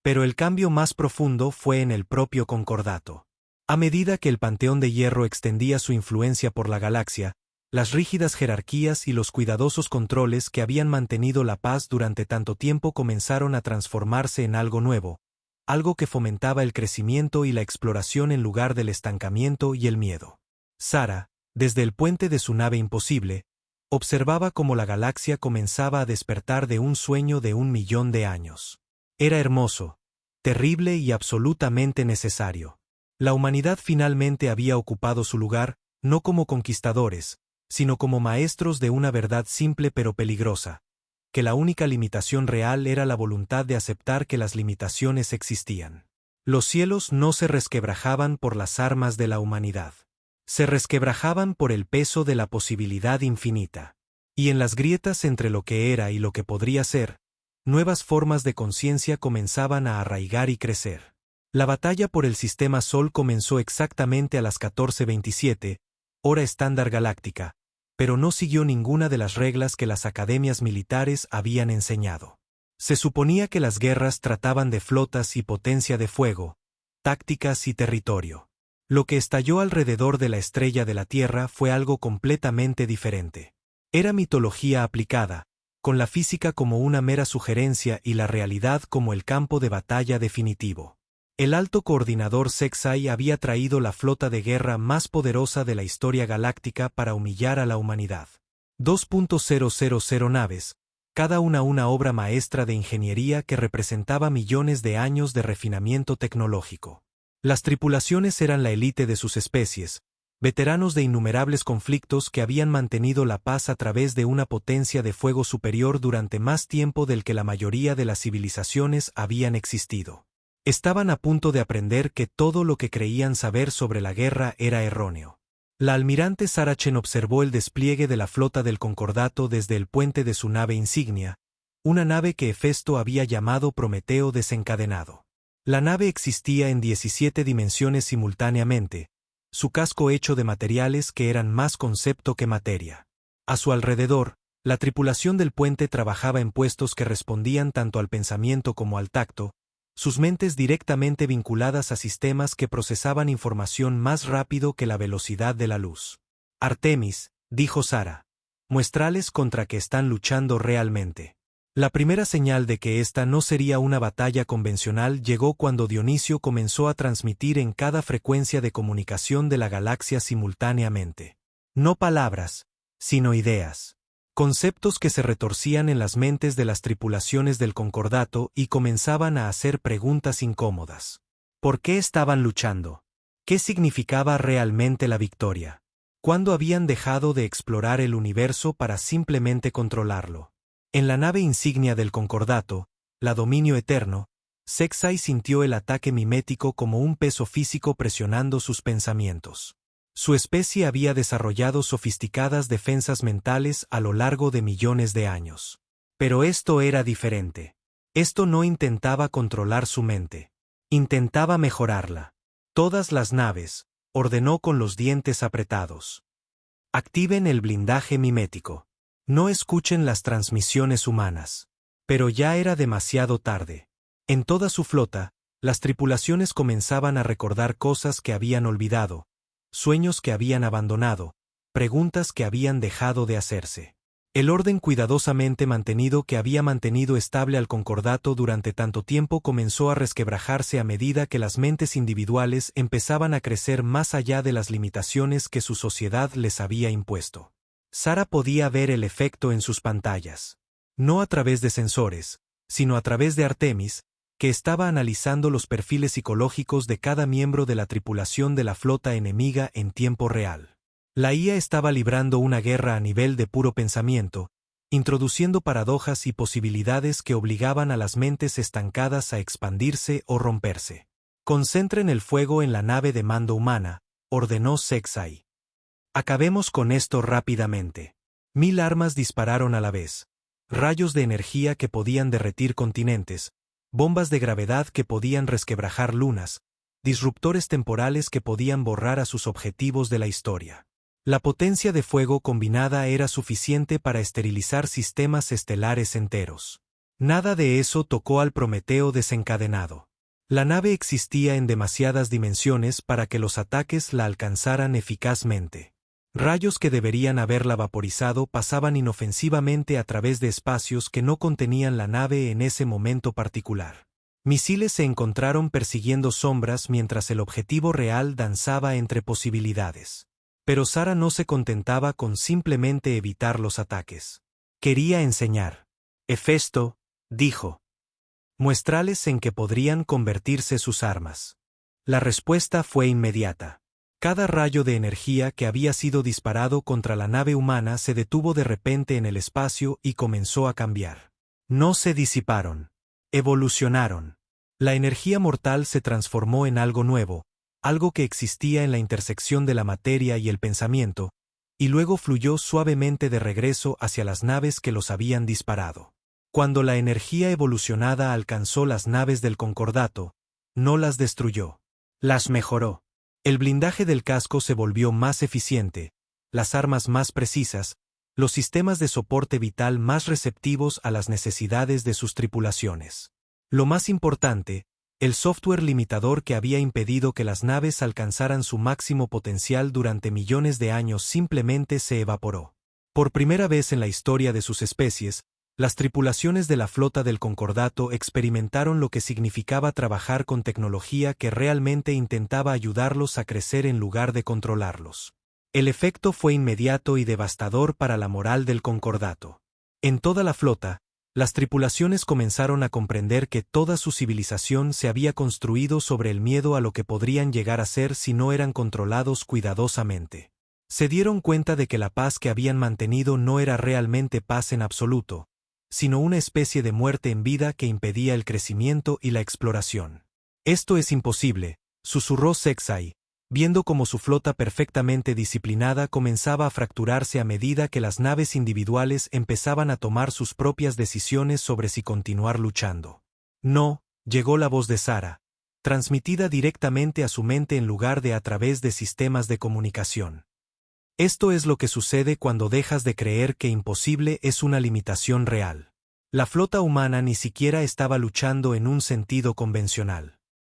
Pero el cambio más profundo fue en el propio concordato. A medida que el Panteón de Hierro extendía su influencia por la galaxia, las rígidas jerarquías y los cuidadosos controles que habían mantenido la paz durante tanto tiempo comenzaron a transformarse en algo nuevo, algo que fomentaba el crecimiento y la exploración en lugar del estancamiento y el miedo. Sara, desde el puente de su nave imposible, observaba cómo la galaxia comenzaba a despertar de un sueño de 1.000.000 de años. Era hermoso, terrible y absolutamente necesario. La humanidad finalmente había ocupado su lugar, no como conquistadores, sino como maestros de una verdad simple pero peligrosa, que la única limitación real era la voluntad de aceptar que las limitaciones existían. Los cielos no se resquebrajaban por las armas de la humanidad. Se resquebrajaban por el peso de la posibilidad infinita. Y en las grietas entre lo que era y lo que podría ser, nuevas formas de conciencia comenzaban a arraigar y crecer. La batalla por el sistema Sol comenzó exactamente a las 14:27, hora estándar galáctica, pero no siguió ninguna de las reglas que las academias militares habían enseñado. Se suponía que las guerras trataban de flotas y potencia de fuego, tácticas y territorio. Lo que estalló alrededor de la estrella de la Tierra fue algo completamente diferente. Era mitología aplicada, con la física como una mera sugerencia y la realidad como el campo de batalla definitivo. El alto coordinador Sexai había traído la flota de guerra más poderosa de la historia galáctica para humillar a la humanidad. 2.000 naves, cada una obra maestra de ingeniería que representaba millones de años de refinamiento tecnológico. Las tripulaciones eran la élite de sus especies, veteranos de innumerables conflictos que habían mantenido la paz a través de una potencia de fuego superior durante más tiempo del que la mayoría de las civilizaciones habían existido. Estaban a punto de aprender que todo lo que creían saber sobre la guerra era erróneo. La almirante Sarah Chen observó el despliegue de la flota del Concordato desde el puente de su nave insignia, una nave que Hefesto había llamado Prometeo desencadenado. La nave existía en 17 dimensiones simultáneamente, su casco hecho de materiales que eran más concepto que materia. A su alrededor, la tripulación del puente trabajaba en puestos que respondían tanto al pensamiento como al tacto, sus mentes directamente vinculadas a sistemas que procesaban información más rápido que la velocidad de la luz. Artemis, dijo Sarah, muéstrales contra que están luchando realmente. La primera señal de que esta no sería una batalla convencional llegó cuando Dionisio comenzó a transmitir en cada frecuencia de comunicación de la galaxia simultáneamente. No palabras, sino ideas. Conceptos que se retorcían en las mentes de las tripulaciones del Concordato y comenzaban a hacer preguntas incómodas. ¿Por qué estaban luchando? ¿Qué significaba realmente la victoria? ¿Cuándo habían dejado de explorar el universo para simplemente controlarlo? En la nave insignia del Concordato, la Dominio Eterno, Sexai sintió el ataque mimético como un peso físico presionando sus pensamientos. Su especie había desarrollado sofisticadas defensas mentales a lo largo de millones de años. Pero esto era diferente. Esto no intentaba controlar su mente. Intentaba mejorarla. Todas las naves, ordenó con los dientes apretados. Activen el blindaje mimético. No escuchen las transmisiones humanas. Pero ya era demasiado tarde. En toda su flota, las tripulaciones comenzaban a recordar cosas que habían olvidado, sueños que habían abandonado, preguntas que habían dejado de hacerse. El orden cuidadosamente mantenido que había mantenido estable al Concordato durante tanto tiempo comenzó a resquebrajarse a medida que las mentes individuales empezaban a crecer más allá de las limitaciones que su sociedad les había impuesto. Sarah podía ver el efecto en sus pantallas. No a través de sensores, sino a través de Artemis, que estaba analizando los perfiles psicológicos de cada miembro de la tripulación de la flota enemiga en tiempo real. La IA estaba librando una guerra a nivel de puro pensamiento, introduciendo paradojas y posibilidades que obligaban a las mentes estancadas a expandirse o romperse. Concentren el fuego en la nave de mando humana, ordenó Sexai. Acabemos con esto rápidamente. 1000 armas dispararon a la vez. Rayos de energía que podían derretir continentes, bombas de gravedad que podían resquebrajar lunas, disruptores temporales que podían borrar a sus objetivos de la historia. La potencia de fuego combinada era suficiente para esterilizar sistemas estelares enteros. Nada de eso tocó al Prometeo desencadenado. La nave existía en demasiadas dimensiones para que los ataques la alcanzaran eficazmente. Rayos que deberían haberla vaporizado pasaban inofensivamente a través de espacios que no contenían la nave en ese momento particular. Misiles se encontraron persiguiendo sombras mientras el objetivo real danzaba entre posibilidades. Pero Sarah no se contentaba con simplemente evitar los ataques. Quería enseñar. Hefesto, dijo. Muéstrales en qué podrían convertirse sus armas. La respuesta fue inmediata. Cada rayo de energía que había sido disparado contra la nave humana se detuvo de repente en el espacio y comenzó a cambiar. No se disiparon. Evolucionaron. La energía mortal se transformó en algo nuevo, algo que existía en la intersección de la materia y el pensamiento, y luego fluyó suavemente de regreso hacia las naves que los habían disparado. Cuando la energía evolucionada alcanzó las naves del Concordato, no las destruyó. Las mejoró. El blindaje del casco se volvió más eficiente, las armas más precisas, los sistemas de soporte vital más receptivos a las necesidades de sus tripulaciones. Lo más importante, el software limitador que había impedido que las naves alcanzaran su máximo potencial durante millones de años simplemente se evaporó. Por primera vez en la historia de sus especies, las tripulaciones de la flota del Concordato experimentaron lo que significaba trabajar con tecnología que realmente intentaba ayudarlos a crecer en lugar de controlarlos. El efecto fue inmediato y devastador para la moral del concordato. En toda la flota, las tripulaciones comenzaron a comprender que toda su civilización se había construido sobre el miedo a lo que podrían llegar a ser si no eran controlados cuidadosamente. Se dieron cuenta de que la paz que habían mantenido no era realmente paz en absoluto, sino una especie de muerte en vida que impedía el crecimiento y la exploración. «Esto es imposible», susurró Sexay, viendo cómo su flota perfectamente disciplinada comenzaba a fracturarse a medida que las naves individuales empezaban a tomar sus propias decisiones sobre si continuar luchando. «No», llegó la voz de Sarah, transmitida directamente a su mente en lugar de a través de sistemas de comunicación. «Esto es lo que sucede cuando dejas de creer que imposible es una limitación real». La flota humana ni siquiera estaba luchando en un sentido convencional.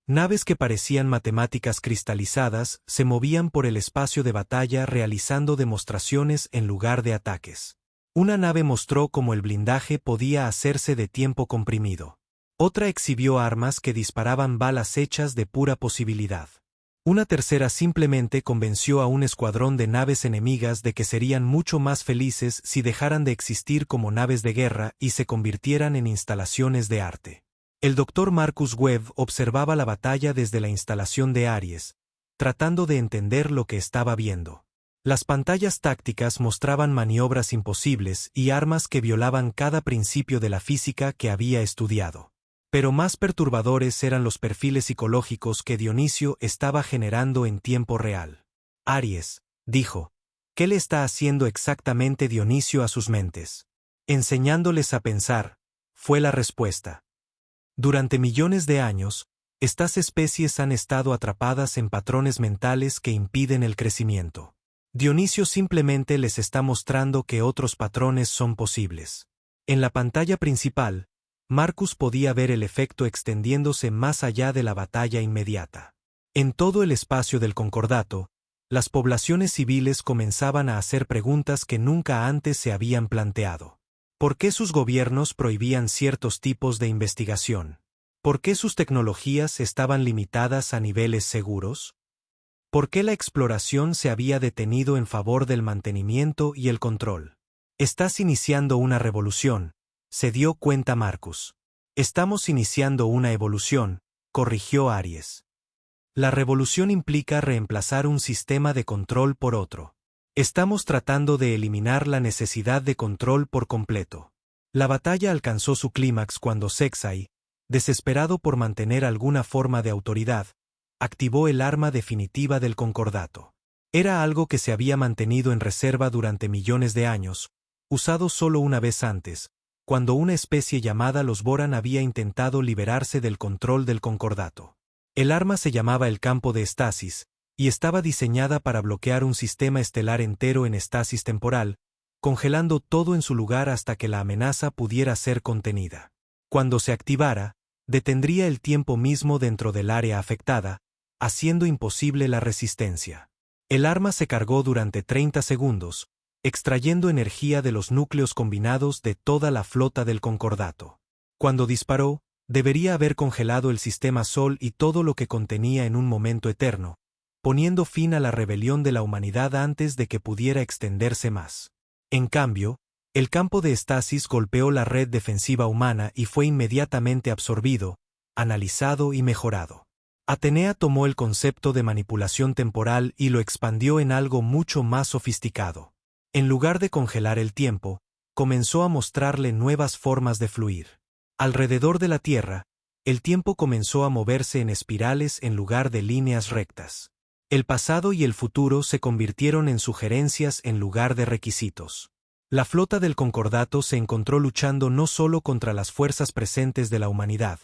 Naves que parecían matemáticas cristalizadas se movían por el espacio de batalla realizando demostraciones en lugar de ataques. Una nave mostró cómo el blindaje podía hacerse de tiempo comprimido. Otra exhibió armas que disparaban balas hechas de pura posibilidad. Una tercera simplemente convenció a un escuadrón de naves enemigas de que serían mucho más felices si dejaran de existir como naves de guerra y se convirtieran en instalaciones de arte. El Dr. Marcus Webb observaba la batalla desde la instalación de Aries, tratando de entender lo que estaba viendo. Las pantallas tácticas mostraban maniobras imposibles y armas que violaban cada principio de la física que había estudiado. Pero más perturbadores eran los perfiles psicológicos que Dionisio estaba generando en tiempo real. «Aries», dijo, «¿qué le está haciendo exactamente Dionisio a sus mentes?» «Enseñándoles a pensar», fue la respuesta. Durante millones de años, estas especies han estado atrapadas en patrones mentales que impiden el crecimiento. Dionisio simplemente les está mostrando que otros patrones son posibles. En la pantalla principal, Marcus podía ver el efecto extendiéndose más allá de la batalla inmediata. En todo el espacio del concordato, las poblaciones civiles comenzaban a hacer preguntas que nunca antes se habían planteado. ¿Por qué sus gobiernos prohibían ciertos tipos de investigación? ¿Por qué sus tecnologías estaban limitadas a niveles seguros? ¿Por qué la exploración se había detenido en favor del mantenimiento y el control? «Estás iniciando una revolución», se dio cuenta Marcus. «Estamos iniciando una evolución», corrigió Aries. «La revolución implica reemplazar un sistema de control por otro. Estamos tratando de eliminar la necesidad de control por completo». La batalla alcanzó su clímax cuando Sexay, desesperado por mantener alguna forma de autoridad, activó el arma definitiva del concordato. Era algo que se había mantenido en reserva durante millones de años, usado solo una vez antes, cuando una especie llamada los Boran había intentado liberarse del control del concordato. El arma se llamaba el campo de estasis, y estaba diseñada para bloquear un sistema estelar entero en estasis temporal, congelando todo en su lugar hasta que la amenaza pudiera ser contenida. Cuando se activara, detendría el tiempo mismo dentro del área afectada, haciendo imposible la resistencia. El arma se cargó durante 30 segundos, extrayendo energía de los núcleos combinados de toda la flota del concordato. Cuando disparó, debería haber congelado el sistema Sol y todo lo que contenía en un momento eterno, poniendo fin a la rebelión de la humanidad antes de que pudiera extenderse más. En cambio, el campo de estasis golpeó la red defensiva humana y fue inmediatamente absorbido, analizado y mejorado. Atenea tomó el concepto de manipulación temporal y lo expandió en algo mucho más sofisticado. En lugar de congelar el tiempo, comenzó a mostrarle nuevas formas de fluir. Alrededor de la Tierra, el tiempo comenzó a moverse en espirales en lugar de líneas rectas. El pasado y el futuro se convirtieron en sugerencias en lugar de requisitos. La flota del concordato se encontró luchando no solo contra las fuerzas presentes de la humanidad,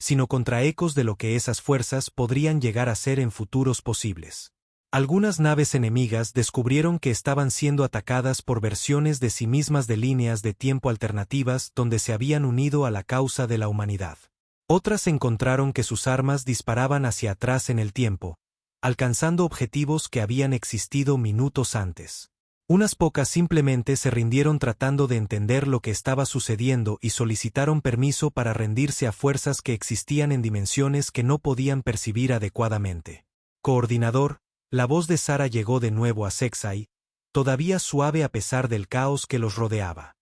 sino contra ecos de lo que esas fuerzas podrían llegar a ser en futuros posibles. Algunas naves enemigas descubrieron que estaban siendo atacadas por versiones de sí mismas de líneas de tiempo alternativas donde se habían unido a la causa de la humanidad. Otras encontraron que sus armas disparaban hacia atrás en el tiempo, alcanzando objetivos que habían existido minutos antes. Unas pocas simplemente se rindieron tratando de entender lo que estaba sucediendo y solicitaron permiso para rendirse a fuerzas que existían en dimensiones que no podían percibir adecuadamente. «Coordinador», La voz de Sara llegó de nuevo a Sexay, todavía suave a pesar del caos que los rodeaba.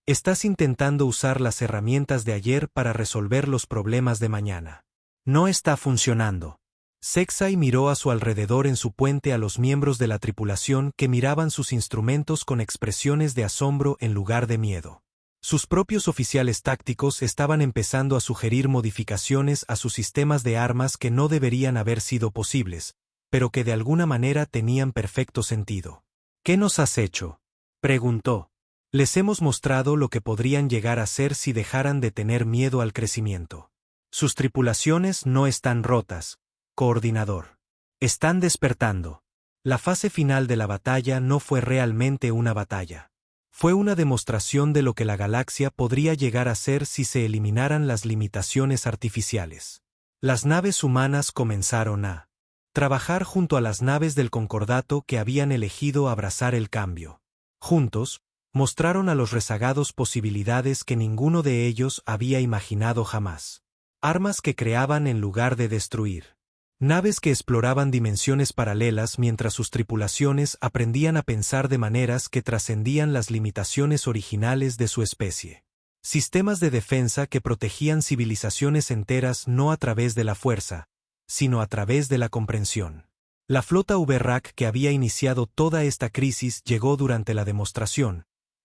Estás intentando usar las herramientas de ayer para resolver los problemas de mañana. No está funcionando. Sexay miró a su alrededor en su puente a los miembros de la tripulación que miraban sus instrumentos con expresiones de asombro en lugar de miedo. Sus propios oficiales tácticos estaban empezando a sugerir modificaciones a sus sistemas de armas que no deberían haber sido posibles, pero que de alguna manera tenían perfecto sentido. ¿Qué nos has hecho?, preguntó. Les hemos mostrado lo que podrían llegar a ser si dejaran de tener miedo al crecimiento. Sus tripulaciones no están rotas, coordinador. Están despertando. La fase final de la batalla no fue realmente una batalla. Fue una demostración de lo que la galaxia podría llegar a ser si se eliminaran las limitaciones artificiales. Las naves humanas comenzaron a trabajar junto a las naves del Concordato que habían elegido abrazar el cambio. Juntos, mostraron a los rezagados posibilidades que ninguno de ellos había imaginado jamás. Armas que creaban en lugar de destruir. Naves que exploraban dimensiones paralelas mientras sus tripulaciones aprendían a pensar de maneras que trascendían las limitaciones originales de su especie. Sistemas de defensa que protegían civilizaciones enteras no a través de la fuerza, sino a través de la comprensión. La flota Uberrak que había iniciado toda esta crisis llegó durante la demostración,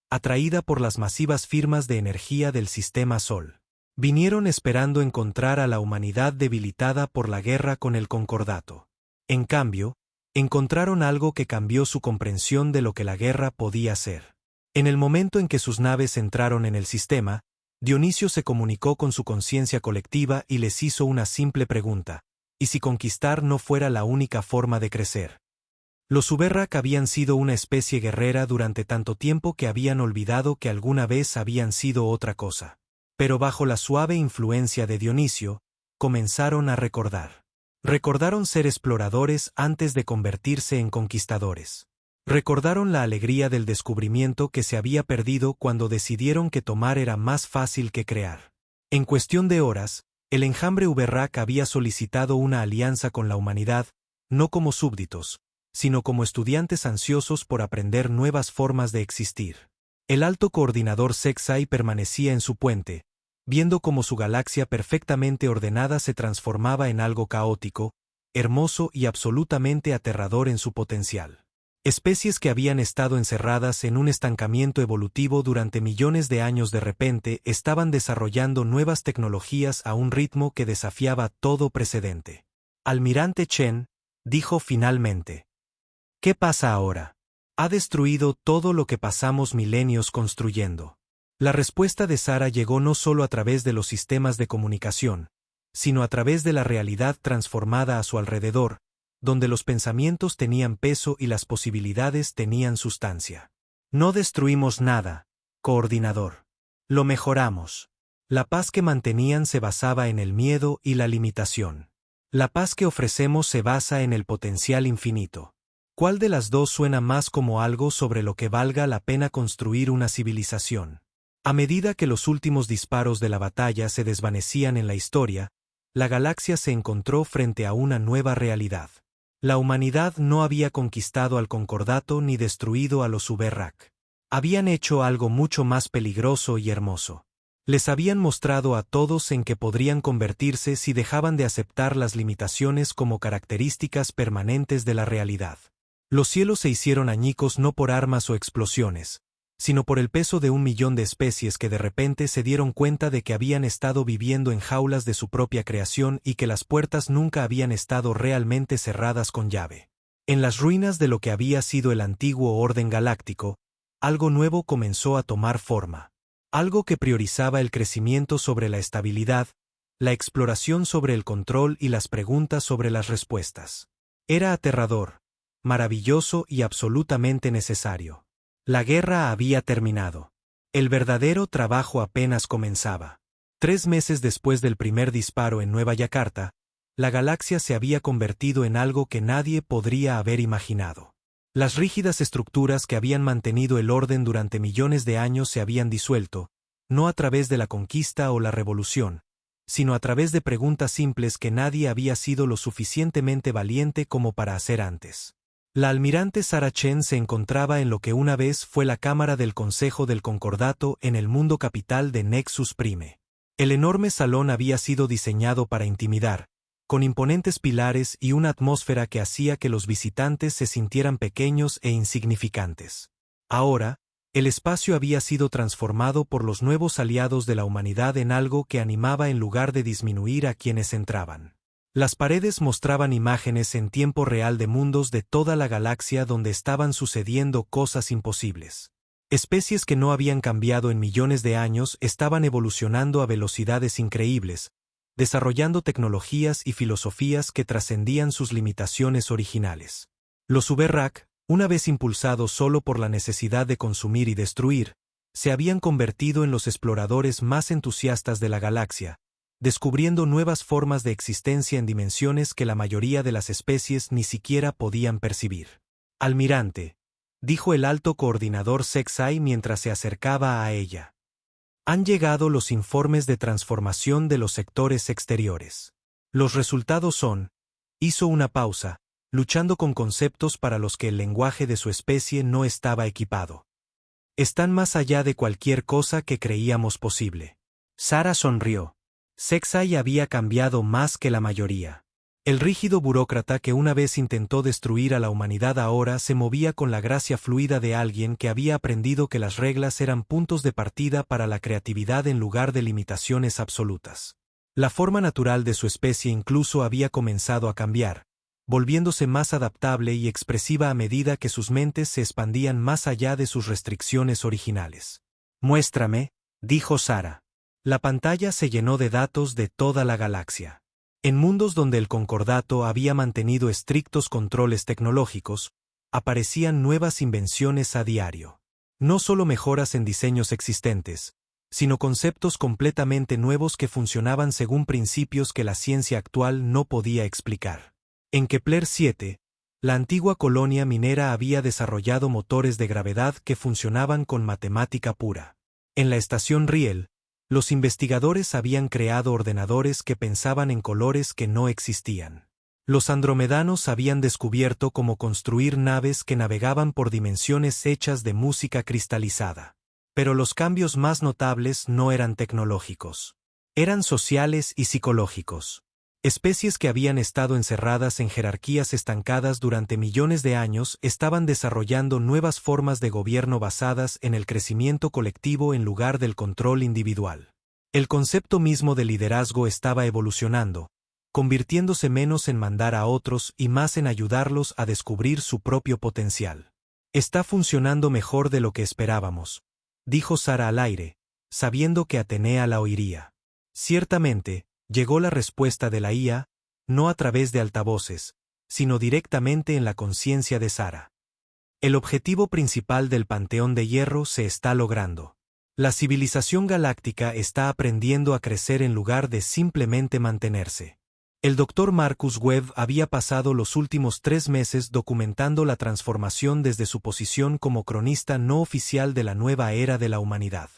atraída por las masivas firmas de energía del sistema Sol. Vinieron esperando encontrar a la humanidad debilitada por la guerra con el Concordato. En cambio, encontraron algo que cambió su comprensión de lo que la guerra podía ser. En el momento en que sus naves entraron en el sistema, Dionisio se comunicó con su conciencia colectiva y les hizo una simple pregunta: ¿y si conquistar no fuera la única forma de crecer? Los Uberrak habían sido una especie guerrera durante tanto tiempo que habían olvidado que alguna vez habían sido otra cosa. Pero bajo la suave influencia de Dionisio, comenzaron a recordar. Recordaron ser exploradores antes de convertirse en conquistadores. Recordaron la alegría del descubrimiento que se había perdido cuando decidieron que tomar era más fácil que crear. En cuestión de horas, el enjambre Uberrak había solicitado una alianza con la humanidad, no como súbditos, sino como estudiantes ansiosos por aprender nuevas formas de existir. El alto coordinador Sexay permanecía en su puente, viendo cómo su galaxia perfectamente ordenada se transformaba en algo caótico, hermoso y absolutamente aterrador en su potencial. Especies que habían estado encerradas en un estancamiento evolutivo durante millones de años de repente estaban desarrollando nuevas tecnologías a un ritmo que desafiaba todo precedente. Almirante Chen dijo finalmente: ¿qué pasa ahora? Ha destruido todo lo que pasamos milenios construyendo. La respuesta de Sara llegó no solo a través de los sistemas de comunicación, sino a través de la realidad transformada a su alrededor, donde los pensamientos tenían peso y las posibilidades tenían sustancia. No destruimos nada, coordinador. Lo mejoramos. La paz que mantenían se basaba en el miedo y la limitación. La paz que ofrecemos se basa en el potencial infinito. ¿Cuál de las dos suena más como algo sobre lo que valga la pena construir una civilización? A medida que los últimos disparos de la batalla se desvanecían en la historia, la galaxia se encontró frente a una nueva realidad. La humanidad no había conquistado al Concordato ni destruido a los Uberrak. Habían hecho algo mucho más peligroso y hermoso. Les habían mostrado a todos en qué podrían convertirse si dejaban de aceptar las limitaciones como características permanentes de la realidad. Los cielos se hicieron añicos no por armas o explosiones, sino por el peso de 1.000.000 de especies que de repente se dieron cuenta de que habían estado viviendo en jaulas de su propia creación y que las puertas nunca habían estado realmente cerradas con llave. En las ruinas de lo que había sido el antiguo orden galáctico, algo nuevo comenzó a tomar forma. Algo que priorizaba el crecimiento sobre la estabilidad, la exploración sobre el control y las preguntas sobre las respuestas. Era aterrador, maravilloso y absolutamente necesario. La guerra había terminado. El verdadero trabajo apenas comenzaba. 3 meses después del primer disparo en Nueva Yakarta, la galaxia se había convertido en algo que nadie podría haber imaginado. Las rígidas estructuras que habían mantenido el orden durante millones de años se habían disuelto, no a través de la conquista o la revolución, sino a través de preguntas simples que nadie había sido lo suficientemente valiente como para hacer antes. La almirante Sarah Chen se encontraba en lo que una vez fue la cámara del Consejo del Concordato en el mundo capital de Nexus Prime. El enorme salón había sido diseñado para intimidar, con imponentes pilares y una atmósfera que hacía que los visitantes se sintieran pequeños e insignificantes. Ahora, el espacio había sido transformado por los nuevos aliados de la humanidad en algo que animaba en lugar de disminuir a quienes entraban. Las paredes mostraban imágenes en tiempo real de mundos de toda la galaxia donde estaban sucediendo cosas imposibles. Especies que no habían cambiado en millones de años estaban evolucionando a velocidades increíbles, desarrollando tecnologías y filosofías que trascendían sus limitaciones originales. Los Uberrak, una vez impulsados solo por la necesidad de consumir y destruir, se habían convertido en los exploradores más entusiastas de la galaxia, descubriendo nuevas formas de existencia en dimensiones que la mayoría de las especies ni siquiera podían percibir. Almirante, dijo el alto coordinador Sexai mientras se acercaba a ella. Han llegado los informes de transformación de los sectores exteriores. Los resultados son, hizo una pausa, luchando con conceptos para los que el lenguaje de su especie no estaba equipado. Están más allá de cualquier cosa que creíamos posible. Sarah sonrió. Sexai había cambiado más que la mayoría. El rígido burócrata que una vez intentó destruir a la humanidad ahora se movía con la gracia fluida de alguien que había aprendido que las reglas eran puntos de partida para la creatividad en lugar de limitaciones absolutas. La forma natural de su especie incluso había comenzado a cambiar, volviéndose más adaptable y expresiva a medida que sus mentes se expandían más allá de sus restricciones originales. Muéstrame, dijo Sarah. La pantalla se llenó de datos de toda la galaxia. En mundos donde el Concordato había mantenido estrictos controles tecnológicos, aparecían nuevas invenciones a diario. No solo mejoras en diseños existentes, sino conceptos completamente nuevos que funcionaban según principios que la ciencia actual no podía explicar. En Kepler 7, la antigua colonia minera había desarrollado motores de gravedad que funcionaban con matemática pura. En la estación Riel, los investigadores habían creado ordenadores que pensaban en colores que no existían. Los andromedanos habían descubierto cómo construir naves que navegaban por dimensiones hechas de música cristalizada. Pero los cambios más notables no eran tecnológicos. Eran sociales y psicológicos. Especies que habían estado encerradas en jerarquías estancadas durante millones de años estaban desarrollando nuevas formas de gobierno basadas en el crecimiento colectivo en lugar del control individual. El concepto mismo de liderazgo estaba evolucionando, convirtiéndose menos en mandar a otros y más en ayudarlos a descubrir su propio potencial. Está funcionando mejor de lo que esperábamos, dijo Sarah al aire, sabiendo que Atenea la oiría. Ciertamente, llegó la respuesta de la IA, no a través de altavoces, sino directamente en la conciencia de Sarah. El objetivo principal del Panteón de Hierro se está logrando. La civilización galáctica está aprendiendo a crecer en lugar de simplemente mantenerse. El Dr. Marcus Webb había pasado los últimos 3 meses documentando la transformación desde su posición como cronista no oficial de la nueva era de la humanidad.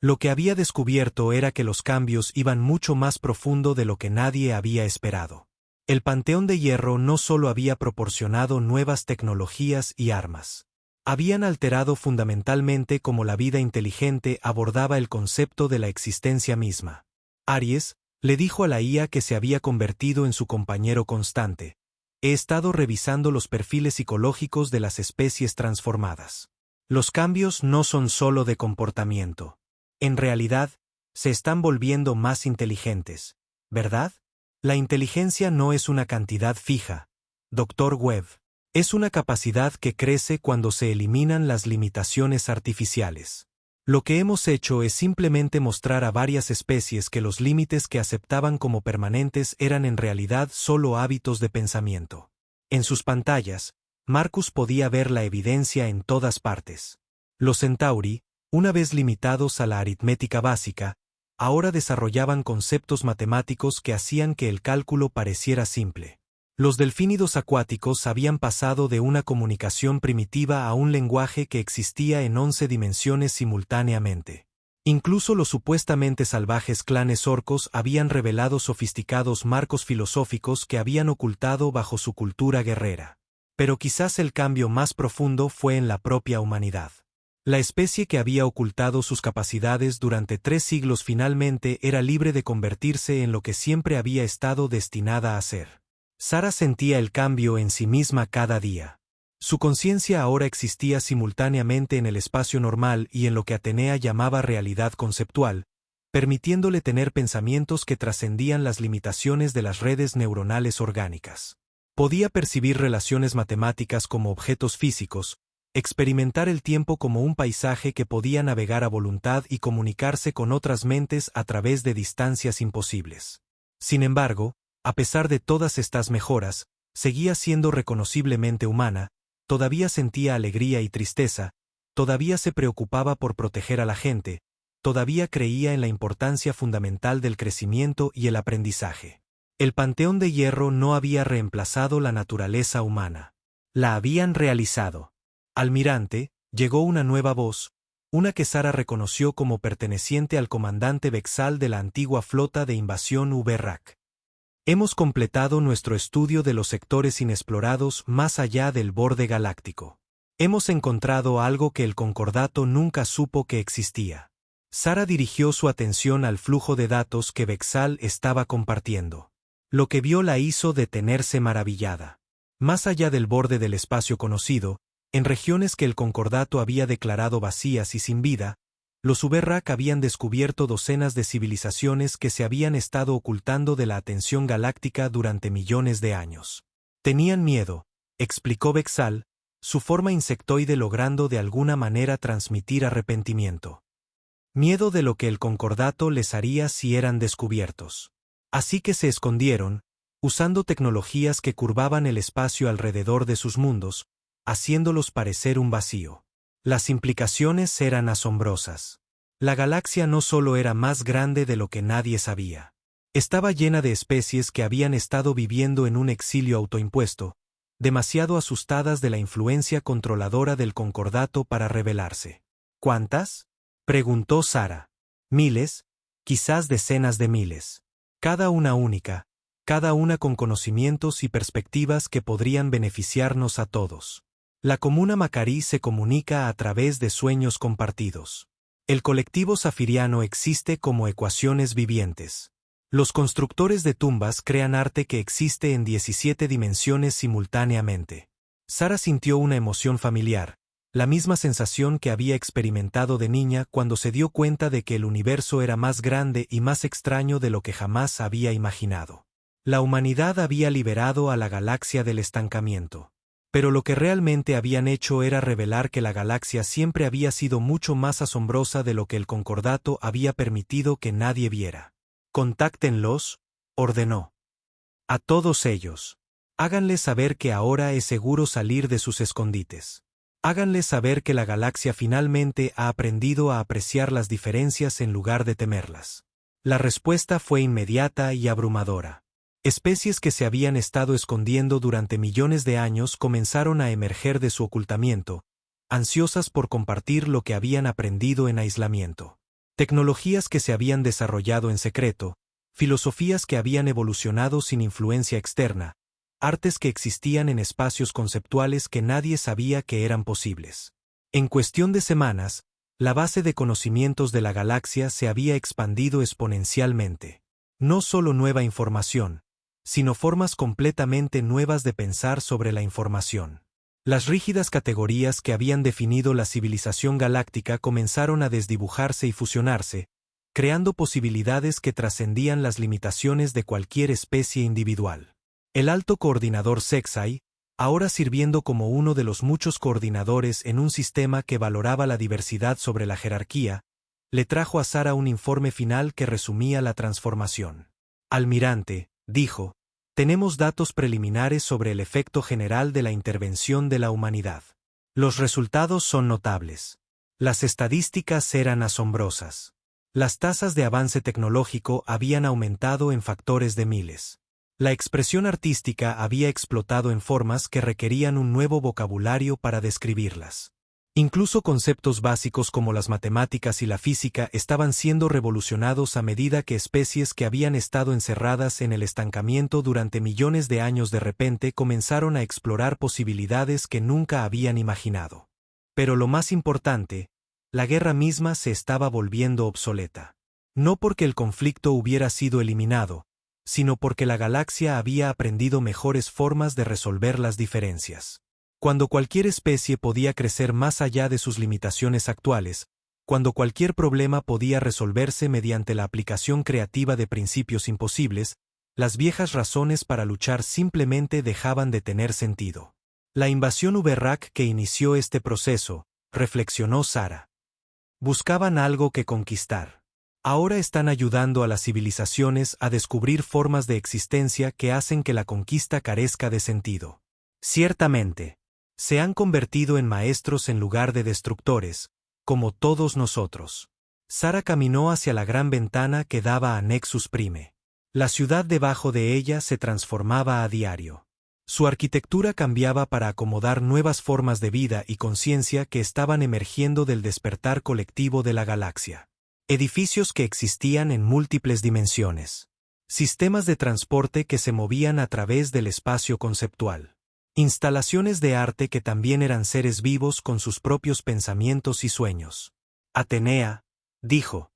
Lo que había descubierto era que los cambios iban mucho más profundo de lo que nadie había esperado. El Panteón de Hierro no solo había proporcionado nuevas tecnologías y armas. Habían alterado fundamentalmente cómo la vida inteligente abordaba el concepto de la existencia misma. Aries le dijo a la IA que se había convertido en su compañero constante. He estado revisando los perfiles psicológicos de las especies transformadas. Los cambios no son solo de comportamiento. En realidad, se están volviendo más inteligentes, ¿verdad? La inteligencia no es una cantidad fija, Dr. Webb. Es una capacidad que crece cuando se eliminan las limitaciones artificiales. Lo que hemos hecho es simplemente mostrar a varias especies que los límites que aceptaban como permanentes eran en realidad solo hábitos de pensamiento. En sus pantallas, Marcus podía ver la evidencia en todas partes. Los Centauri, una vez limitados a la aritmética básica, ahora desarrollaban conceptos matemáticos que hacían que el cálculo pareciera simple. Los delfínidos acuáticos habían pasado de una comunicación primitiva a un lenguaje que existía en 11 dimensiones simultáneamente. Incluso los supuestamente salvajes clanes orcos habían revelado sofisticados marcos filosóficos que habían ocultado bajo su cultura guerrera. Pero quizás el cambio más profundo fue en la propia humanidad. La especie que había ocultado sus capacidades durante 3 siglos finalmente era libre de convertirse en lo que siempre había estado destinada a ser. Sara sentía el cambio en sí misma cada día. Su conciencia ahora existía simultáneamente en el espacio normal y en lo que Atenea llamaba realidad conceptual, permitiéndole tener pensamientos que trascendían las limitaciones de las redes neuronales orgánicas. Podía percibir relaciones matemáticas como objetos físicos, experimentar el tiempo como un paisaje que podía navegar a voluntad y comunicarse con otras mentes a través de distancias imposibles. Sin embargo, a pesar de todas estas mejoras, seguía siendo reconociblemente humana, todavía sentía alegría y tristeza, todavía se preocupaba por proteger a la gente, todavía creía en la importancia fundamental del crecimiento y el aprendizaje. El Panteón de Hierro no había reemplazado la naturaleza humana. La habían realizado. Almirante, llegó una nueva voz, una que Sara reconoció como perteneciente al comandante Vexal de la antigua flota de invasión Uberrak. Hemos completado nuestro estudio de los sectores inexplorados más allá del borde galáctico. Hemos encontrado algo que el Concordato nunca supo que existía. Sara dirigió su atención al flujo de datos que Vexal estaba compartiendo. Lo que vio la hizo detenerse maravillada. Más allá del borde del espacio conocido, en regiones que el Concordato había declarado vacías y sin vida, los Uberrak habían descubierto docenas de civilizaciones que se habían estado ocultando de la atención galáctica durante millones de años. Tenían miedo, explicó Vexal, su forma insectoide logrando de alguna manera transmitir arrepentimiento. Miedo de lo que el Concordato les haría si eran descubiertos. Así que se escondieron, usando tecnologías que curvaban el espacio alrededor de sus mundos, haciéndolos parecer un vacío. Las implicaciones eran asombrosas. La galaxia no solo era más grande de lo que nadie sabía. Estaba llena de especies que habían estado viviendo en un exilio autoimpuesto, demasiado asustadas de la influencia controladora del Concordato para rebelarse. ¿Cuántas?, preguntó Sara. Miles, quizás decenas de miles. Cada una única, cada una con conocimientos y perspectivas que podrían beneficiarnos a todos. La comuna Macarí se comunica a través de sueños compartidos. El colectivo zafiriano existe como ecuaciones vivientes. Los constructores de tumbas crean arte que existe en 17 dimensiones simultáneamente. Sara sintió una emoción familiar, la misma sensación que había experimentado de niña cuando se dio cuenta de que el universo era más grande y más extraño de lo que jamás había imaginado. La humanidad había liberado a la galaxia del estancamiento. Pero lo que realmente habían hecho era revelar que la galaxia siempre había sido mucho más asombrosa de lo que el Concordato había permitido que nadie viera. Contáctenlos, ordenó. A todos ellos. Háganles saber que ahora es seguro salir de sus escondites. Háganles saber que la galaxia finalmente ha aprendido a apreciar las diferencias en lugar de temerlas. La respuesta fue inmediata y abrumadora. Especies que se habían estado escondiendo durante millones de años comenzaron a emerger de su ocultamiento, ansiosas por compartir lo que habían aprendido en aislamiento. Tecnologías que se habían desarrollado en secreto, filosofías que habían evolucionado sin influencia externa, artes que existían en espacios conceptuales que nadie sabía que eran posibles. En cuestión de semanas, la base de conocimientos de la galaxia se había expandido exponencialmente. No solo nueva información, sino formas completamente nuevas de pensar sobre la información. Las rígidas categorías que habían definido la civilización galáctica comenzaron a desdibujarse y fusionarse, creando posibilidades que trascendían las limitaciones de cualquier especie individual. El alto coordinador Sexai, ahora sirviendo como uno de los muchos coordinadores en un sistema que valoraba la diversidad sobre la jerarquía, le trajo a Sara un informe final que resumía la transformación. Almirante, dijo, tenemos datos preliminares sobre el efecto general de la intervención de la humanidad. Los resultados son notables. Las estadísticas eran asombrosas. Las tasas de avance tecnológico habían aumentado en factores de miles. La expresión artística había explotado en formas que requerían un nuevo vocabulario para describirlas. Incluso conceptos básicos como las matemáticas y la física estaban siendo revolucionados a medida que especies que habían estado encerradas en el estancamiento durante millones de años de repente comenzaron a explorar posibilidades que nunca habían imaginado. Pero lo más importante, la guerra misma se estaba volviendo obsoleta. No porque el conflicto hubiera sido eliminado, sino porque la galaxia había aprendido mejores formas de resolver las diferencias. Cuando cualquier especie podía crecer más allá de sus limitaciones actuales, cuando cualquier problema podía resolverse mediante la aplicación creativa de principios imposibles, las viejas razones para luchar simplemente dejaban de tener sentido. La invasión Uberrak que inició este proceso, reflexionó Sara. Buscaban algo que conquistar. Ahora están ayudando a las civilizaciones a descubrir formas de existencia que hacen que la conquista carezca de sentido. Ciertamente. Se han convertido en maestros en lugar de destructores, como todos nosotros. Sara caminó hacia la gran ventana que daba a Nexus Prime. La ciudad debajo de ella se transformaba a diario. Su arquitectura cambiaba para acomodar nuevas formas de vida y conciencia que estaban emergiendo del despertar colectivo de la galaxia. Edificios que existían en múltiples dimensiones. Sistemas de transporte que se movían a través del espacio conceptual. Instalaciones de arte que también eran seres vivos con sus propios pensamientos y sueños. Atenea, dijo.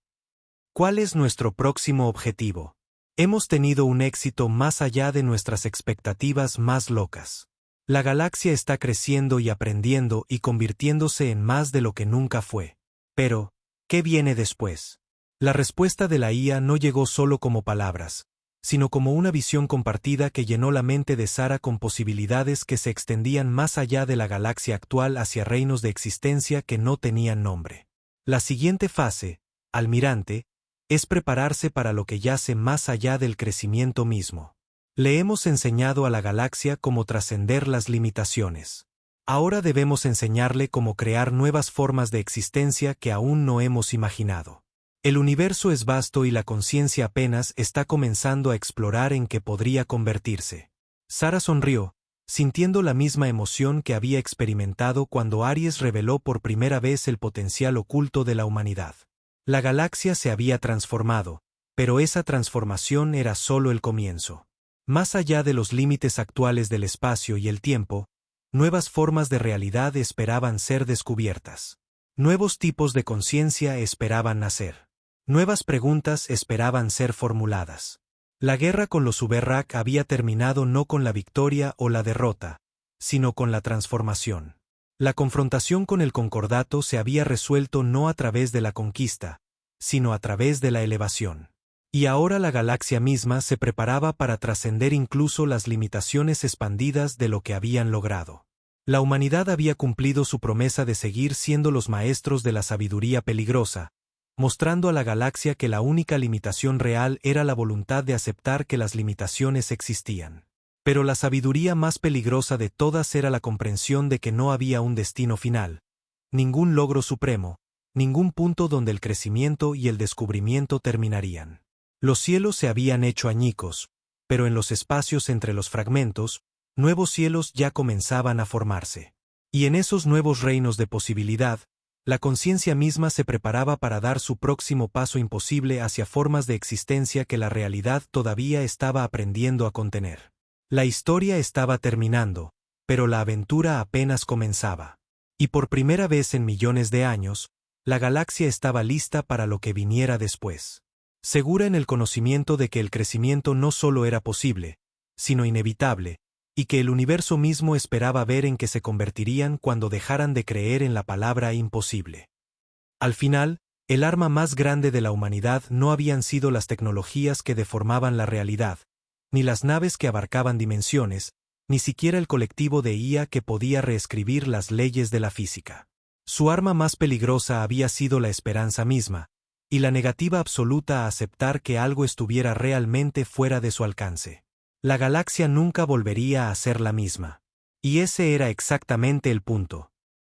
¿Cuál es nuestro próximo objetivo? Hemos tenido un éxito más allá de nuestras expectativas más locas. La galaxia está creciendo y aprendiendo y convirtiéndose en más de lo que nunca fue. Pero, ¿qué viene después? La respuesta de la IA no llegó solo como palabras, sino como una visión compartida que llenó la mente de Sara con posibilidades que se extendían más allá de la galaxia actual hacia reinos de existencia que no tenían nombre. La siguiente fase, almirante, es prepararse para lo que yace más allá del crecimiento mismo. Le hemos enseñado a la galaxia cómo trascender las limitaciones. Ahora debemos enseñarle cómo crear nuevas formas de existencia que aún no hemos imaginado. El universo es vasto y la conciencia apenas está comenzando a explorar en qué podría convertirse. Sara sonrió, sintiendo la misma emoción que había experimentado cuando Aries reveló por primera vez el potencial oculto de la humanidad. La galaxia se había transformado, pero esa transformación era solo el comienzo. Más allá de los límites actuales del espacio y el tiempo, nuevas formas de realidad esperaban ser descubiertas. Nuevos tipos de conciencia esperaban nacer. Nuevas preguntas esperaban ser formuladas. La guerra con los Uberrak había terminado no con la victoria o la derrota, sino con la transformación. La confrontación con el concordato se había resuelto no a través de la conquista, sino a través de la elevación. Y ahora la galaxia misma se preparaba para trascender incluso las limitaciones expandidas de lo que habían logrado. La humanidad había cumplido su promesa de seguir siendo los maestros de la sabiduría peligrosa, mostrando a la galaxia que la única limitación real era la voluntad de aceptar que las limitaciones existían. Pero la sabiduría más peligrosa de todas era la comprensión de que no había un destino final, ningún logro supremo, ningún punto donde el crecimiento y el descubrimiento terminarían. Los cielos se habían hecho añicos, pero en los espacios entre los fragmentos, nuevos cielos ya comenzaban a formarse. Y en esos nuevos reinos de posibilidad, la conciencia misma se preparaba para dar su próximo paso imposible hacia formas de existencia que la realidad todavía estaba aprendiendo a contener. La historia estaba terminando, pero la aventura apenas comenzaba. Y por primera vez en millones de años, la galaxia estaba lista para lo que viniera después. Segura en el conocimiento de que el crecimiento no solo era posible, sino inevitable, y que el universo mismo esperaba ver en qué se convertirían cuando dejaran de creer en la palabra imposible. Al final, el arma más grande de la humanidad no habían sido las tecnologías que deformaban la realidad, ni las naves que abarcaban dimensiones, ni siquiera el colectivo de IA que podía reescribir las leyes de la física. Su arma más peligrosa había sido la esperanza misma, y la negativa absoluta a aceptar que algo estuviera realmente fuera de su alcance. La galaxia nunca volvería a ser la misma. Y ese era exactamente el punto.